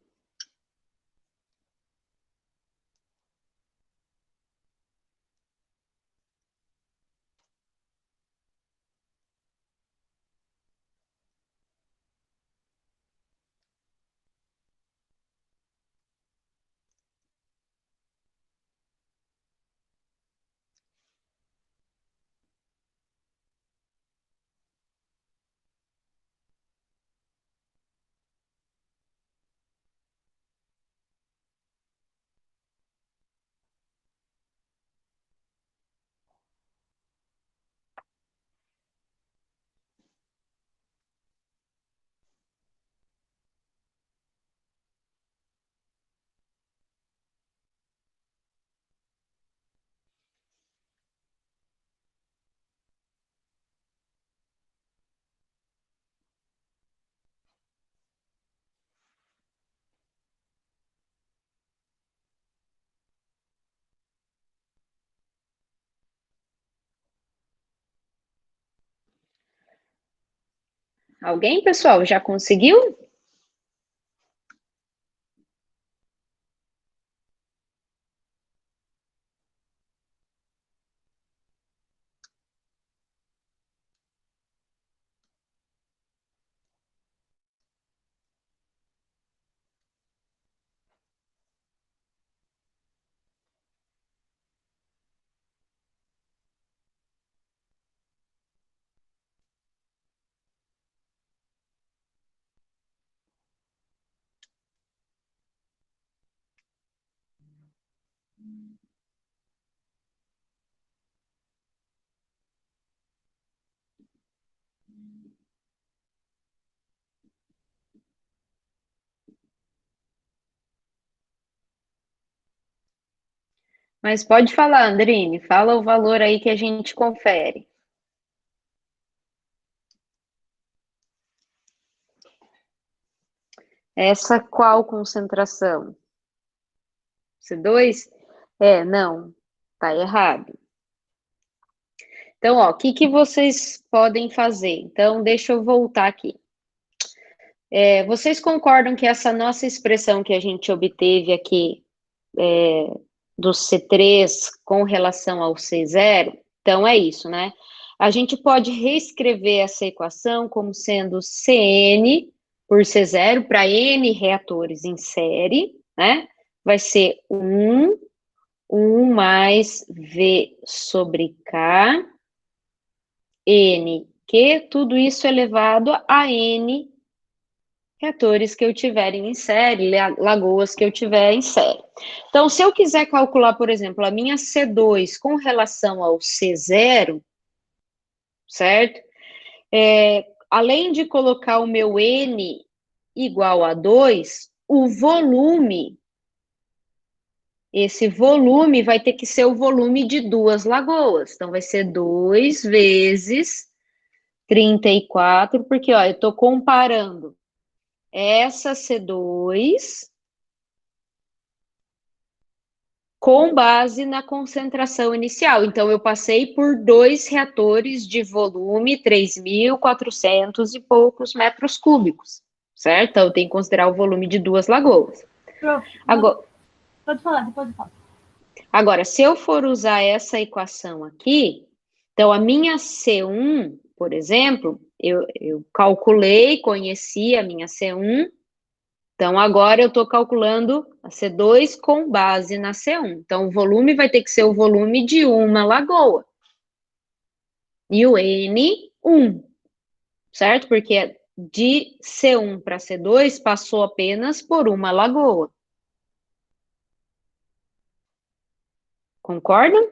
Alguém, pessoal, já conseguiu? Mas pode falar, Andrine, fala o valor aí que a gente confere. Essa qual concentração? C2? Não, tá errado. Então, ó, o que vocês podem fazer? Então, deixa eu voltar aqui. Vocês concordam que essa nossa expressão que a gente obteve aqui do C3 com relação ao C0, então é isso, né? A gente pode reescrever essa equação como sendo Cn por C0 para N reatores em série, né? Vai ser 1 mais V sobre K, N, que tudo isso elevado a N reatores que eu tiver em série, lagoas que eu tiver em série. Então, se eu quiser calcular, por exemplo, a minha C2 com relação ao C0, certo? Além de colocar o meu N igual a 2, o volume, esse volume vai ter que ser o volume de 2 lagoas. Então, vai ser 2 vezes 34, porque, ó, eu estou comparando essa C2 com base na concentração inicial. Então, eu passei por 2 reatores de volume 3.400 e poucos metros cúbicos, certo? Então, eu tenho que considerar o volume de 2 lagoas. Prof, pode falar, depois eu falo. Agora, se eu for usar essa equação aqui, então a minha C1, por exemplo, eu calculei, conheci a minha C1, então agora eu estou calculando a C2 com base na C1. Então o volume vai ter que ser o volume de uma lagoa. E o N, 1, certo? Porque de C1 para C2 passou apenas por uma lagoa. Concordam?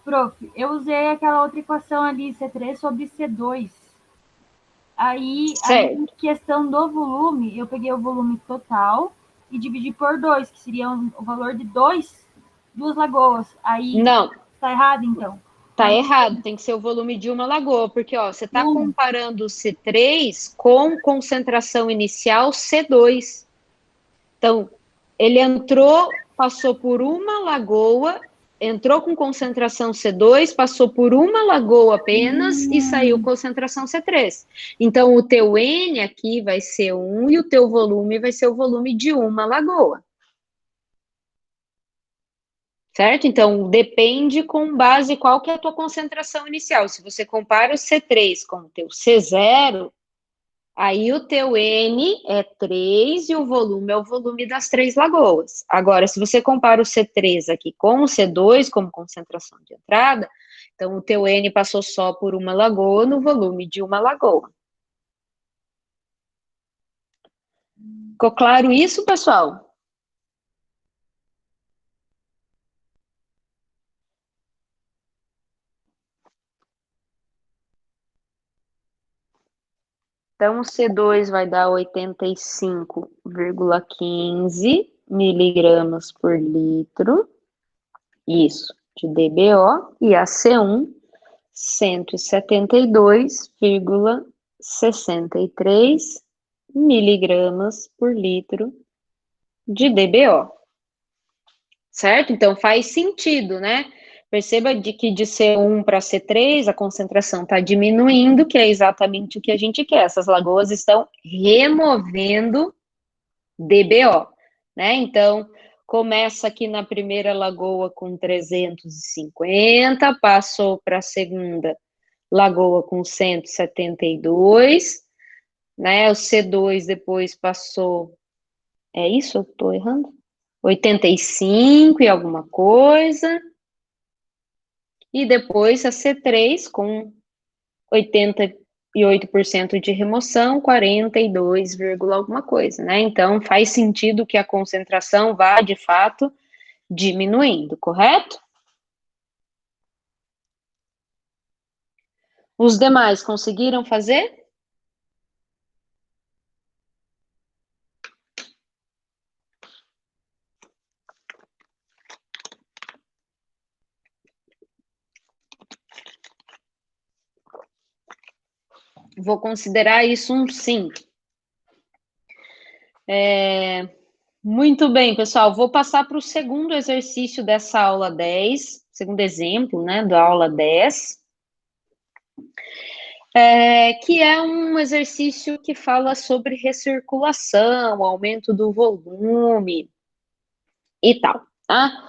Prof, eu usei aquela outra equação ali, C3 sobre C2. Aí, em questão do volume, eu peguei o volume total e dividi por 2, que seria o valor de 2 lagoas. Aí, não. Tá errado, então? Tá errado, tem que ser o volume de uma lagoa, porque, ó, você está comparando o C3 com concentração inicial C2. Então, ele entrou, passou por uma lagoa, entrou com concentração C2, passou por uma lagoa apenas e saiu concentração C3. Então, o teu N aqui vai ser 1 e o teu volume vai ser o volume de uma lagoa. Certo? Então, depende com base qual que é a tua concentração inicial. Se você compara o C3 com o teu C0, aí o teu N é 3 e o volume é o volume das 3 lagoas. Agora, se você compara o C3 aqui com o C2 como concentração de entrada, então o teu N passou só por uma lagoa no volume de uma lagoa. Ficou claro isso, pessoal? Então, o C2 vai dar 85,15 miligramas por litro, isso, de DBO, e a C1, 172,63 miligramas por litro de DBO. Certo? Então, faz sentido, né? Perceba que de C1 para C3, a concentração está diminuindo, que é exatamente o que a gente quer. Essas lagoas estão removendo DBO, né? Então, começa aqui na primeira lagoa com 350, passou para a segunda lagoa com 172, né? O C2 depois passou... É isso? Eu estou errando? 85 e alguma coisa... E depois a C3 com 88% de remoção, 42, alguma coisa, né? Então faz sentido que a concentração vá, de fato, diminuindo, correto? Os demais conseguiram fazer? Vou considerar isso um sim. Muito bem, pessoal. Vou passar para o segundo exercício dessa aula 10, segundo exemplo, né, da aula 10. Que é um exercício que fala sobre recirculação, aumento do volume e tal, tá?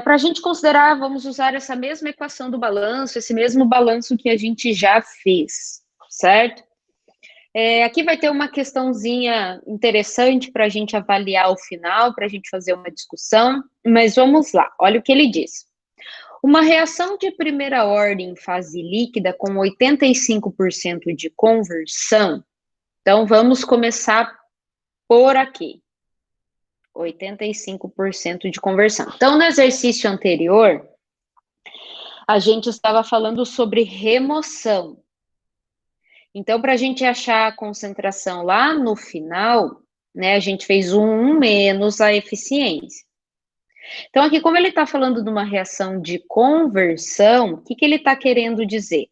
Para a gente considerar, vamos usar essa mesma equação do balanço, esse mesmo balanço que a gente já fez, certo? Aqui vai ter uma questãozinha interessante para a gente avaliar ao final, para a gente fazer uma discussão, mas vamos lá, olha o que ele diz. Uma reação de primeira ordem em fase líquida com 85% de conversão. Então, vamos começar por aqui. 85% de conversão. Então, no exercício anterior, a gente estava falando sobre remoção. Então, para a gente achar a concentração lá no final, né, a gente fez um menos a eficiência. Então, aqui, como ele está falando de uma reação de conversão, o que ele está querendo dizer?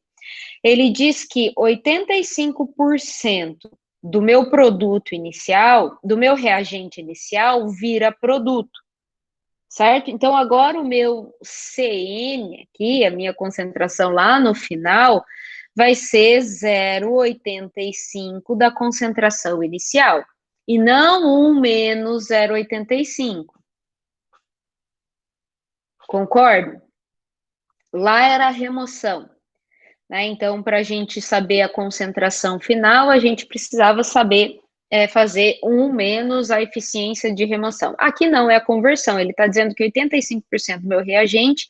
Ele diz que 85% do meu produto inicial, do meu reagente inicial, vira produto, certo? Então, agora o meu CN aqui, a minha concentração lá no final, vai ser 0,85 da concentração inicial, e não 1 menos 0,85. Concordo? Lá era a remoção, né? Então, para a gente saber a concentração final, a gente precisava saber fazer 1 menos a eficiência de remoção. Aqui não é a conversão, ele está dizendo que 85% do meu reagente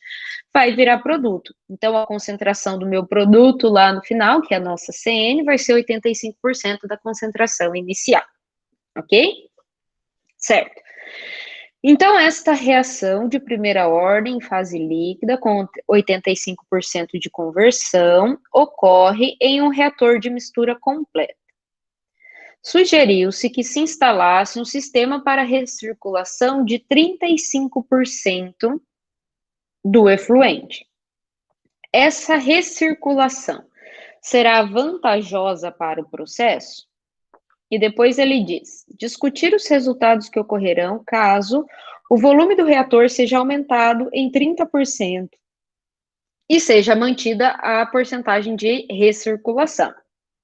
vai virar produto. Então, a concentração do meu produto lá no final, que é a nossa CN, vai ser 85% da concentração inicial, ok? Certo. Então, esta reação de primeira ordem em fase líquida, com 85% de conversão, ocorre em um reator de mistura completa. Sugeriu-se que se instalasse um sistema para recirculação de 35% do efluente. Essa recirculação será vantajosa para o processo? E depois ele diz, discutir os resultados que ocorrerão caso o volume do reator seja aumentado em 30% e seja mantida a porcentagem de recirculação.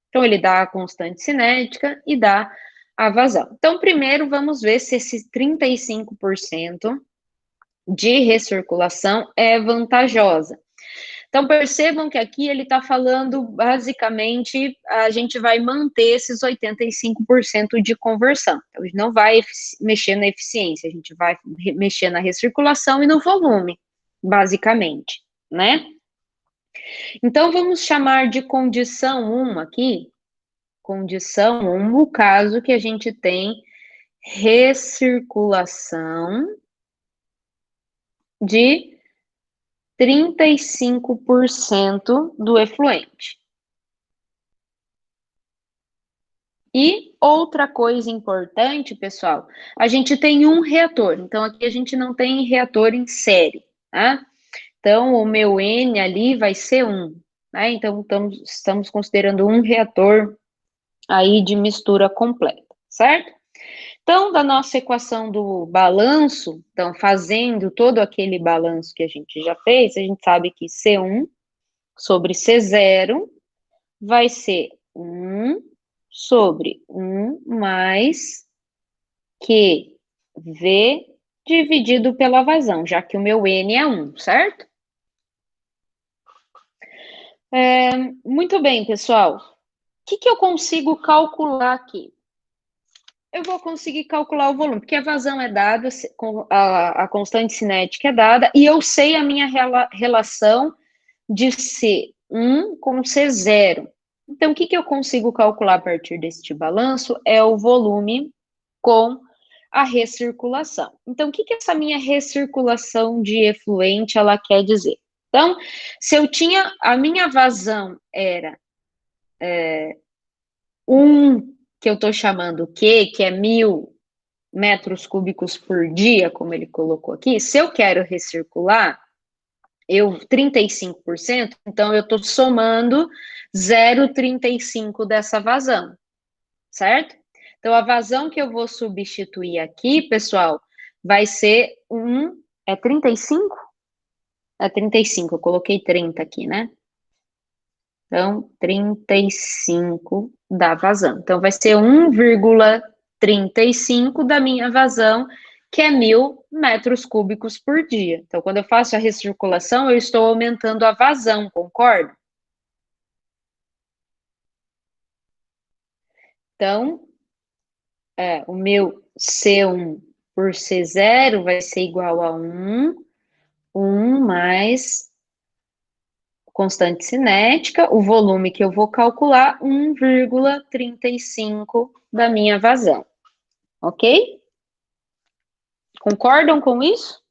Então, ele dá a constante cinética e dá a vazão. Então, primeiro, vamos ver se esse 35% de recirculação é vantajosa. Então, percebam que aqui ele está falando, basicamente, a gente vai manter esses 85% de conversão. Então, a gente não vai mexer na eficiência, a gente vai mexer na recirculação e no volume, basicamente, né? Então, vamos chamar de condição 1 aqui, condição 1, o caso que a gente tem recirculação de 35% do efluente. E outra coisa importante, pessoal, a gente tem um reator, então aqui a gente não tem reator em série, tá? Então, o meu N ali vai ser 1, né? Então, estamos considerando um reator aí de mistura completa, certo? Então, da nossa equação do balanço, então, fazendo todo aquele balanço que a gente já fez, a gente sabe que C1 sobre C0 vai ser 1 sobre 1 mais QV dividido pela vazão, já que o meu N é 1, certo? Muito bem, pessoal. O que eu consigo calcular aqui? Eu vou conseguir calcular o volume, porque a vazão é dada, a constante cinética é dada, e eu sei a minha relação de C1 com C0. Então, o que eu consigo calcular a partir deste balanço é o volume com a recirculação. Então, o que essa minha recirculação de efluente, ela quer dizer? Então, se eu tinha, a minha vazão era que eu estou chamando Q, que é 1.000 metros cúbicos por dia, como ele colocou aqui, se eu quero recircular, 35%, então eu estou somando 0,35 dessa vazão, certo? Então, a vazão que eu vou substituir aqui, pessoal, vai ser é 35? É 35, eu coloquei 30 aqui, né? Então, 35 da vazão. Então, vai ser 1,35 da minha vazão, que é 1.000 metros cúbicos por dia. Então, quando eu faço a recirculação, eu estou aumentando a vazão, concorda? Então, o meu C1 por C0 vai ser igual a 1 mais constante cinética, o volume que eu vou calcular, 1,35 da minha vazão. Ok? Concordam com isso?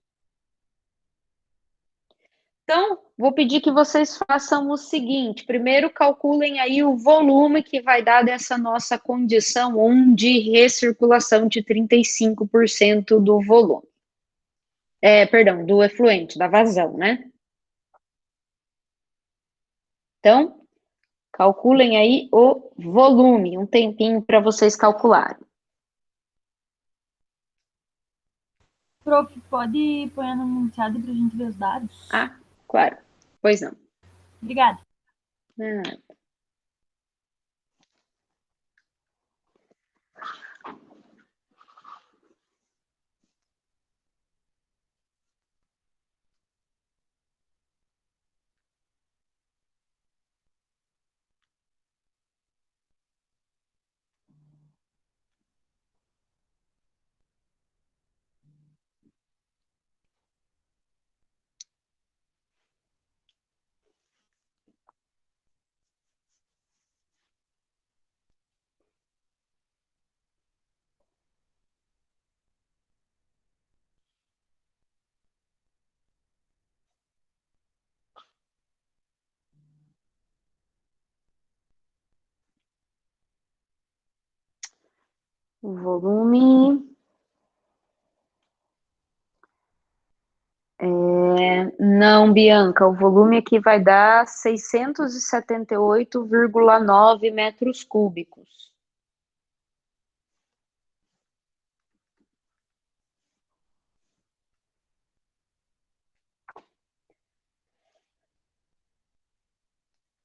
Então, vou pedir que vocês façam o seguinte: primeiro calculem aí o volume que vai dar dessa nossa condição 1 de recirculação de 35% do volume. Perdão, do efluente, da vazão, né? Então, calculem aí o volume, um tempinho para vocês calcularem. Prof, pode pôr no anunciado para a gente ver os dados? Ah, claro. Pois não. Obrigada. O volume não, Bianca, o volume aqui vai dar 678,9 metros cúbicos.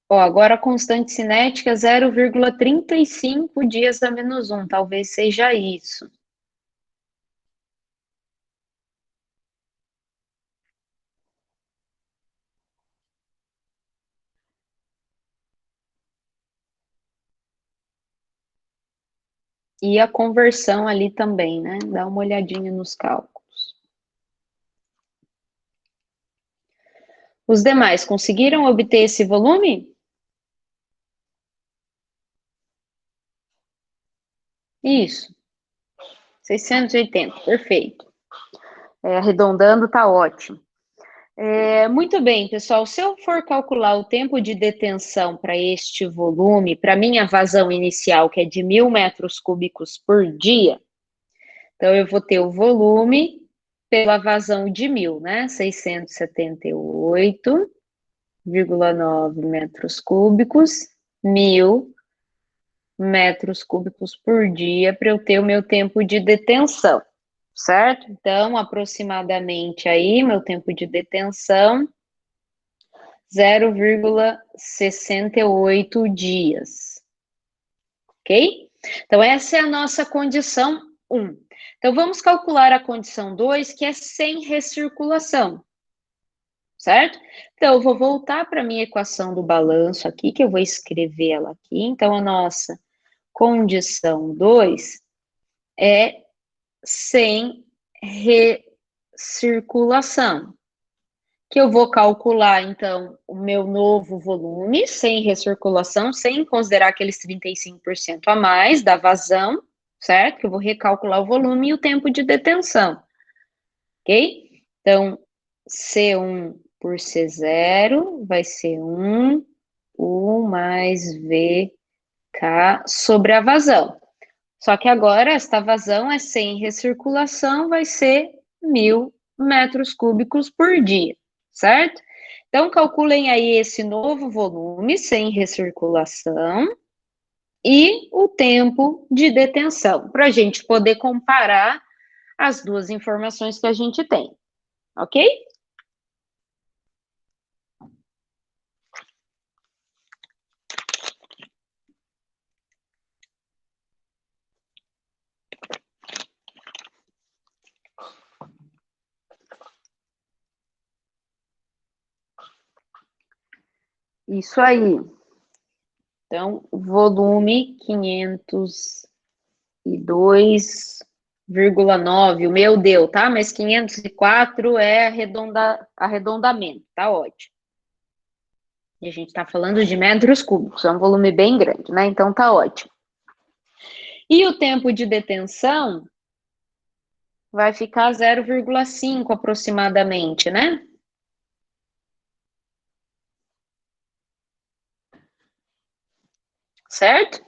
Ó, agora a constante cinética 0,35 dias a menos 1, talvez seja isso. E a conversão ali também, né? Dá uma olhadinha nos cálculos. Os demais conseguiram obter esse volume? Isso. 680, perfeito. Arredondando, tá ótimo. Muito bem, pessoal. Se eu for calcular o tempo de detenção para este volume, para minha vazão inicial, que é de 1.000 metros cúbicos por dia, então eu vou ter o volume pela vazão de 1.000, né? 678,9 metros cúbicos, 1.000 metros cúbicos por dia para eu ter o meu tempo de detenção, certo? Então, aproximadamente aí, meu tempo de detenção, 0,68 dias, ok? Então, essa é a nossa condição 1. Então, vamos calcular a condição 2, que é sem recirculação, certo? Então, eu vou voltar para a minha equação do balanço aqui, que eu vou escrever ela aqui. Então, a nossa condição 2 é sem recirculação, que eu vou calcular, então, o meu novo volume, sem recirculação, sem considerar aqueles 35% a mais da vazão, certo? Que eu vou recalcular o volume e o tempo de detenção, ok? Então, C1 por C0 vai ser 1, U mais VK sobre a vazão. Só que agora, esta vazão é sem recirculação, vai ser 1.000 metros cúbicos por dia, certo? Então, calculem aí esse novo volume sem recirculação e o tempo de detenção, para a gente poder comparar as duas informações que a gente tem, ok? Isso aí. Então, volume 502,9, o meu deu, tá? Mas 504 é arredondamento, tá ótimo. E a gente tá falando de metros cúbicos, é um volume bem grande, né? Então tá ótimo. E o tempo de detenção vai ficar 0,5 aproximadamente, né? Certo?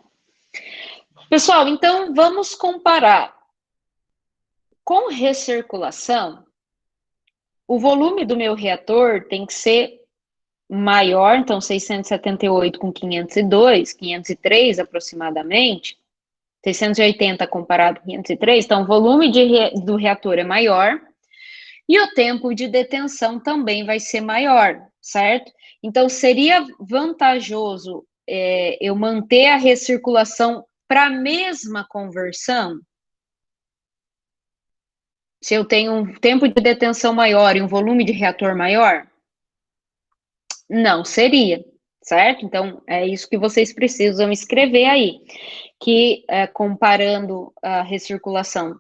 Pessoal, então vamos comparar. Com recirculação, o volume do meu reator tem que ser maior, então 678 com 502, 503 aproximadamente, 680 comparado com 503, então o volume do reator é maior e o tempo de detenção também vai ser maior, certo? Então seria vantajoso eu manter a recirculação para a mesma conversão? Se eu tenho um tempo de detenção maior e um volume de reator maior? Não seria, certo? Então, é isso que vocês precisam escrever aí, que comparando a recirculação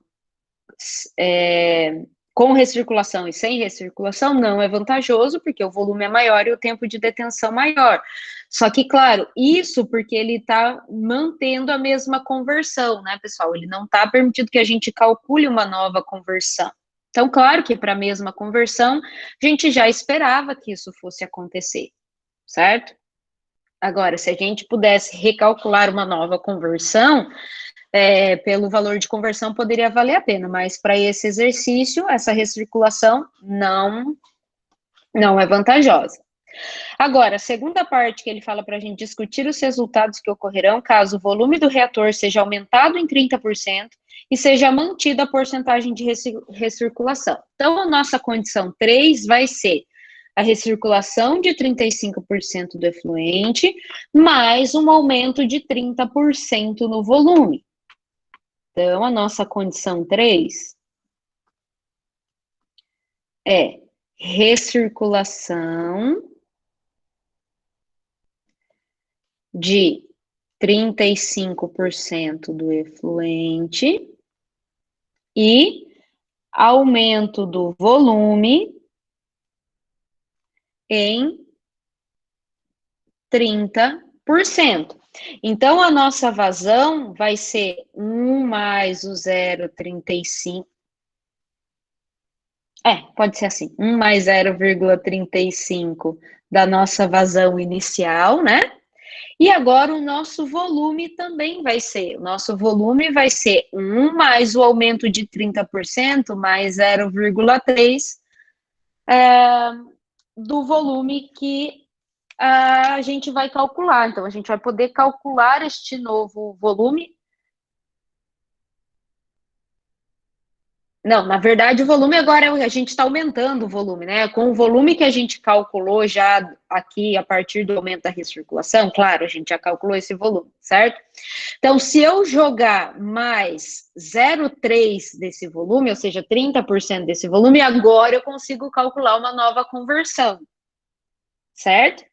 com recirculação e sem recirculação, não é vantajoso, porque o volume é maior e o tempo de detenção maior. Só que, claro, isso porque ele está mantendo a mesma conversão, né, pessoal? Ele não está permitindo que a gente calcule uma nova conversão. Então, claro que para a mesma conversão, a gente já esperava que isso fosse acontecer, certo? Agora, se a gente pudesse recalcular uma nova conversão, pelo valor de conversão poderia valer a pena, mas para esse exercício, essa recirculação não é vantajosa. Agora, a segunda parte que ele fala para a gente discutir os resultados que ocorrerão caso o volume do reator seja aumentado em 30% e seja mantida a porcentagem de recirculação. Então, a nossa condição 3 vai ser a recirculação de 35% do efluente, mais um aumento de 30% no volume. Então, a nossa condição 3 é recirculação de 35% do efluente e aumento do volume em 30%. Então, a nossa vazão vai ser 1 mais o 0,35. Pode ser assim, 1 mais 0,35 da nossa vazão inicial, né? E agora o nosso volume também vai ser, 1 mais o aumento de 30% mais 0,3 do volume que a gente vai calcular. Então, a gente vai poder calcular este novo volume. Não, na verdade, o volume agora, a gente está aumentando o volume, né? Com o volume que a gente calculou já aqui, a partir do aumento da recirculação, claro, a gente já calculou esse volume, certo? Então, se eu jogar mais 0,3 desse volume, ou seja, 30% desse volume, agora eu consigo calcular uma nova conversão, certo?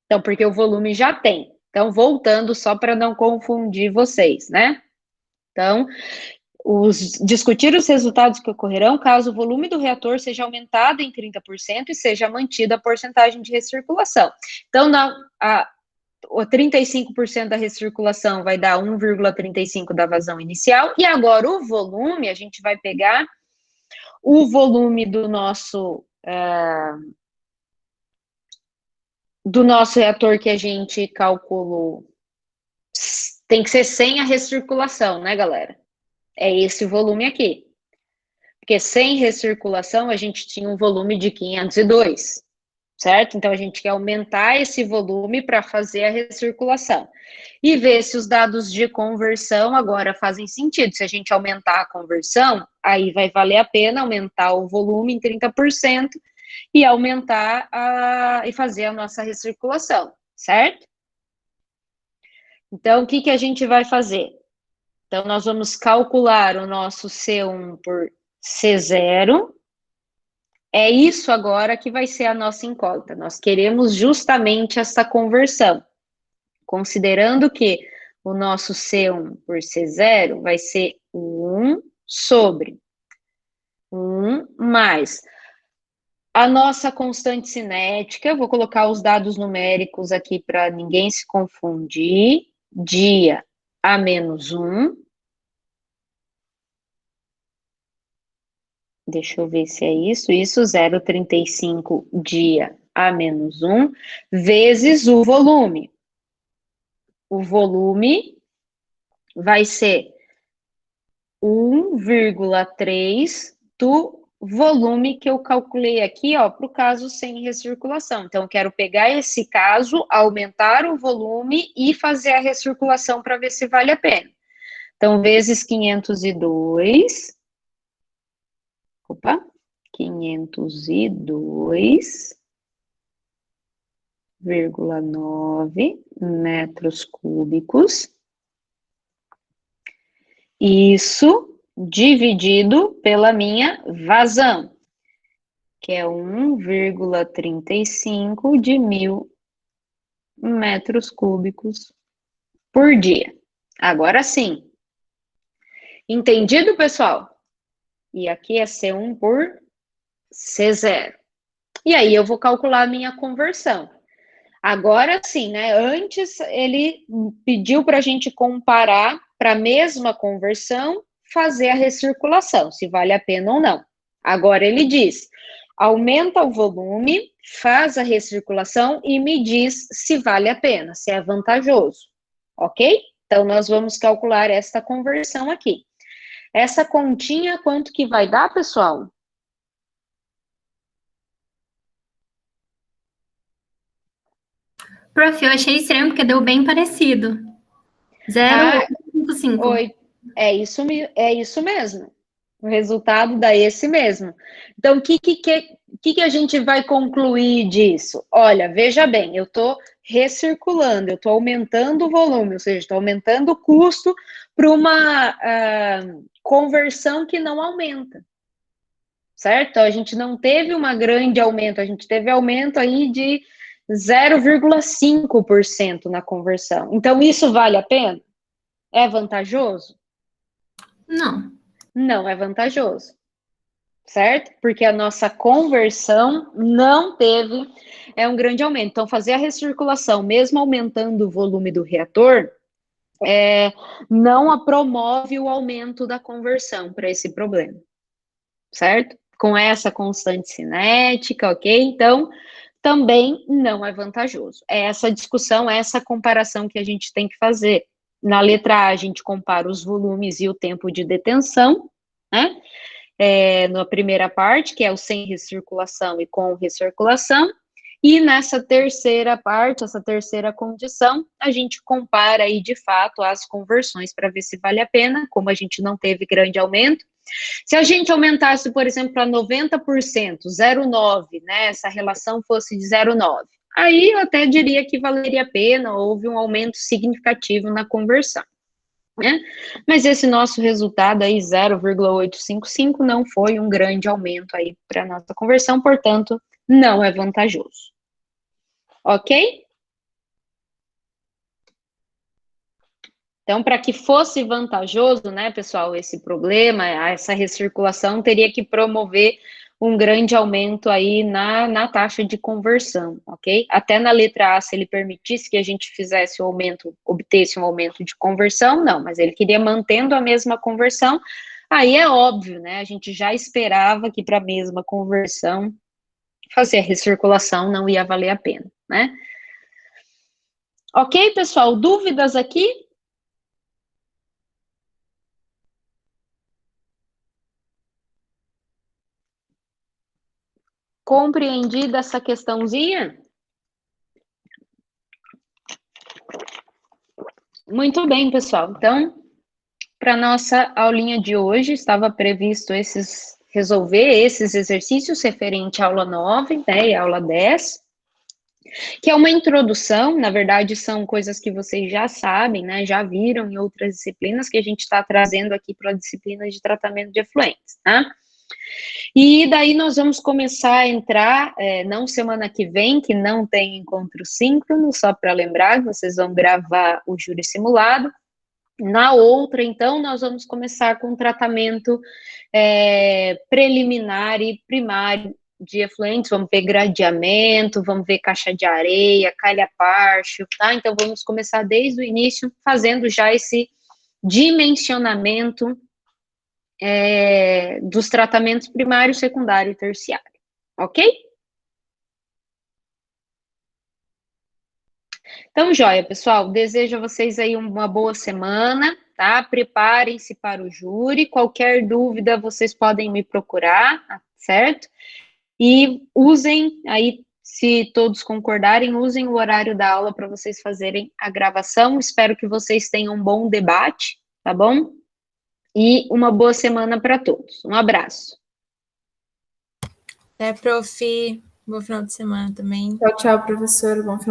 Então, porque o volume já tem. Então, voltando só para não confundir vocês, né? Então, discutir os resultados que ocorrerão caso o volume do reator seja aumentado em 30% e seja mantida a porcentagem de recirculação. Então, 35% da recirculação vai dar 1,35 da vazão inicial, e agora o volume, a gente vai pegar o volume do nosso reator que a gente calculou. Tem que ser sem a recirculação, né, galera? É esse volume aqui. Porque sem recirculação, a gente tinha um volume de 502, certo? Então, a gente quer aumentar esse volume para fazer a recirculação. E ver se os dados de conversão agora fazem sentido. Se a gente aumentar a conversão, aí vai valer a pena aumentar o volume em 30% e aumentar e fazer a nossa recirculação, certo? Então, o que a gente vai fazer? Então, nós vamos calcular o nosso C1 por C0. É isso agora que vai ser a nossa incógnita. Nós queremos justamente essa conversão, considerando que o nosso C1 por C0 vai ser 1 sobre 1 mais a nossa constante cinética. Eu vou colocar os dados numéricos aqui para ninguém se confundir. Dia a menos 1. Deixa eu ver se é isso. Isso, 0,35 dia a menos 1, vezes o volume. O volume vai ser 1,3 do volume que eu calculei aqui, ó, para o caso sem recirculação. Então, eu quero pegar esse caso, aumentar o volume e fazer a recirculação para ver se vale a pena. Então, vezes 502... Opa, 502,9 metros cúbicos. Isso dividido pela minha vazão, que é 1,35 de 1.000 metros cúbicos por dia. Agora sim. Entendido, pessoal? E aqui é C1 por C0. E aí eu vou calcular a minha conversão. Agora sim, né? Antes ele pediu para a gente comparar para a mesma conversão, fazer a recirculação, se vale a pena ou não. Agora ele diz, aumenta o volume, faz a recirculação e me diz se vale a pena, se é vantajoso, ok? Então, nós vamos calcular esta conversão aqui. Essa continha, quanto que vai dar, pessoal? Prof, eu achei estranho porque deu bem parecido. 0,855. É isso mesmo. O resultado dá esse mesmo. Então, o que a gente vai concluir disso? Olha, veja bem, eu estou recirculando, eu estou aumentando o volume, ou seja, estou aumentando o custo para uma conversão que não aumenta, certo? Então, a gente não teve um grande aumento, a gente teve aumento aí de 0,5% na conversão. Então, isso vale a pena? É vantajoso? Não. Não é vantajoso, certo? Porque a nossa conversão não teve um grande aumento. Então, fazer a recirculação, mesmo aumentando o volume do reator, não promove o aumento da conversão para esse problema, certo? Com essa constante cinética, ok? Então, também não é vantajoso. É essa discussão, essa comparação que a gente tem que fazer. Na letra A, a gente compara os volumes e o tempo de detenção, né? Na primeira parte, que é o sem recirculação e com recirculação, e nessa terceira parte, essa terceira condição, a gente compara aí, de fato, as conversões para ver se vale a pena, como a gente não teve grande aumento. Se a gente aumentasse, por exemplo, para 90%, 0,9, né, essa relação fosse de 0,9, aí eu até diria que valeria a pena, houve um aumento significativo na conversão, né? Mas esse nosso resultado aí, 0,855, não foi um grande aumento aí para a nossa conversão, portanto, não é vantajoso. Ok? Então, para que fosse vantajoso, né, pessoal, esse problema, essa recirculação, teria que promover um grande aumento aí na taxa de conversão, ok? Até na letra A, se ele permitisse que a gente fizesse o aumento, obtesse um aumento de conversão, não, mas ele queria mantendo a mesma conversão, aí é óbvio, né? A gente já esperava que para a mesma conversão fazer a recirculação não ia valer a pena, né? Ok, pessoal? Dúvidas aqui? Compreendida essa questãozinha? Muito bem, pessoal. Então, para nossa aulinha de hoje, estava previsto resolver esses exercícios referente à aula 9, né, e aula 10, que é uma introdução, na verdade, são coisas que vocês já sabem, né, já viram em outras disciplinas, que a gente está trazendo aqui para a disciplina de tratamento de efluentes, tá? E daí nós vamos começar a entrar, não semana que vem, que não tem encontro síncrono, só para lembrar, vocês vão gravar o júri simulado. Na outra, então, nós vamos começar com tratamento preliminar e primário de efluentes, vamos ver gradeamento, vamos ver caixa de areia, calha-párcio, tá? Então, vamos começar desde o início, fazendo já esse dimensionamento dos tratamentos primário, secundário e terciário, ok? Então, joia, pessoal, desejo a vocês aí uma boa semana, tá? Preparem-se para o júri, qualquer dúvida vocês podem me procurar, certo? E usem aí, se todos concordarem, usem o horário da aula para vocês fazerem a gravação, espero que vocês tenham um bom debate, tá bom? E uma boa semana para todos. Um abraço. Até, prof. Bom final de semana também. Tchau, tchau, professor. Bom final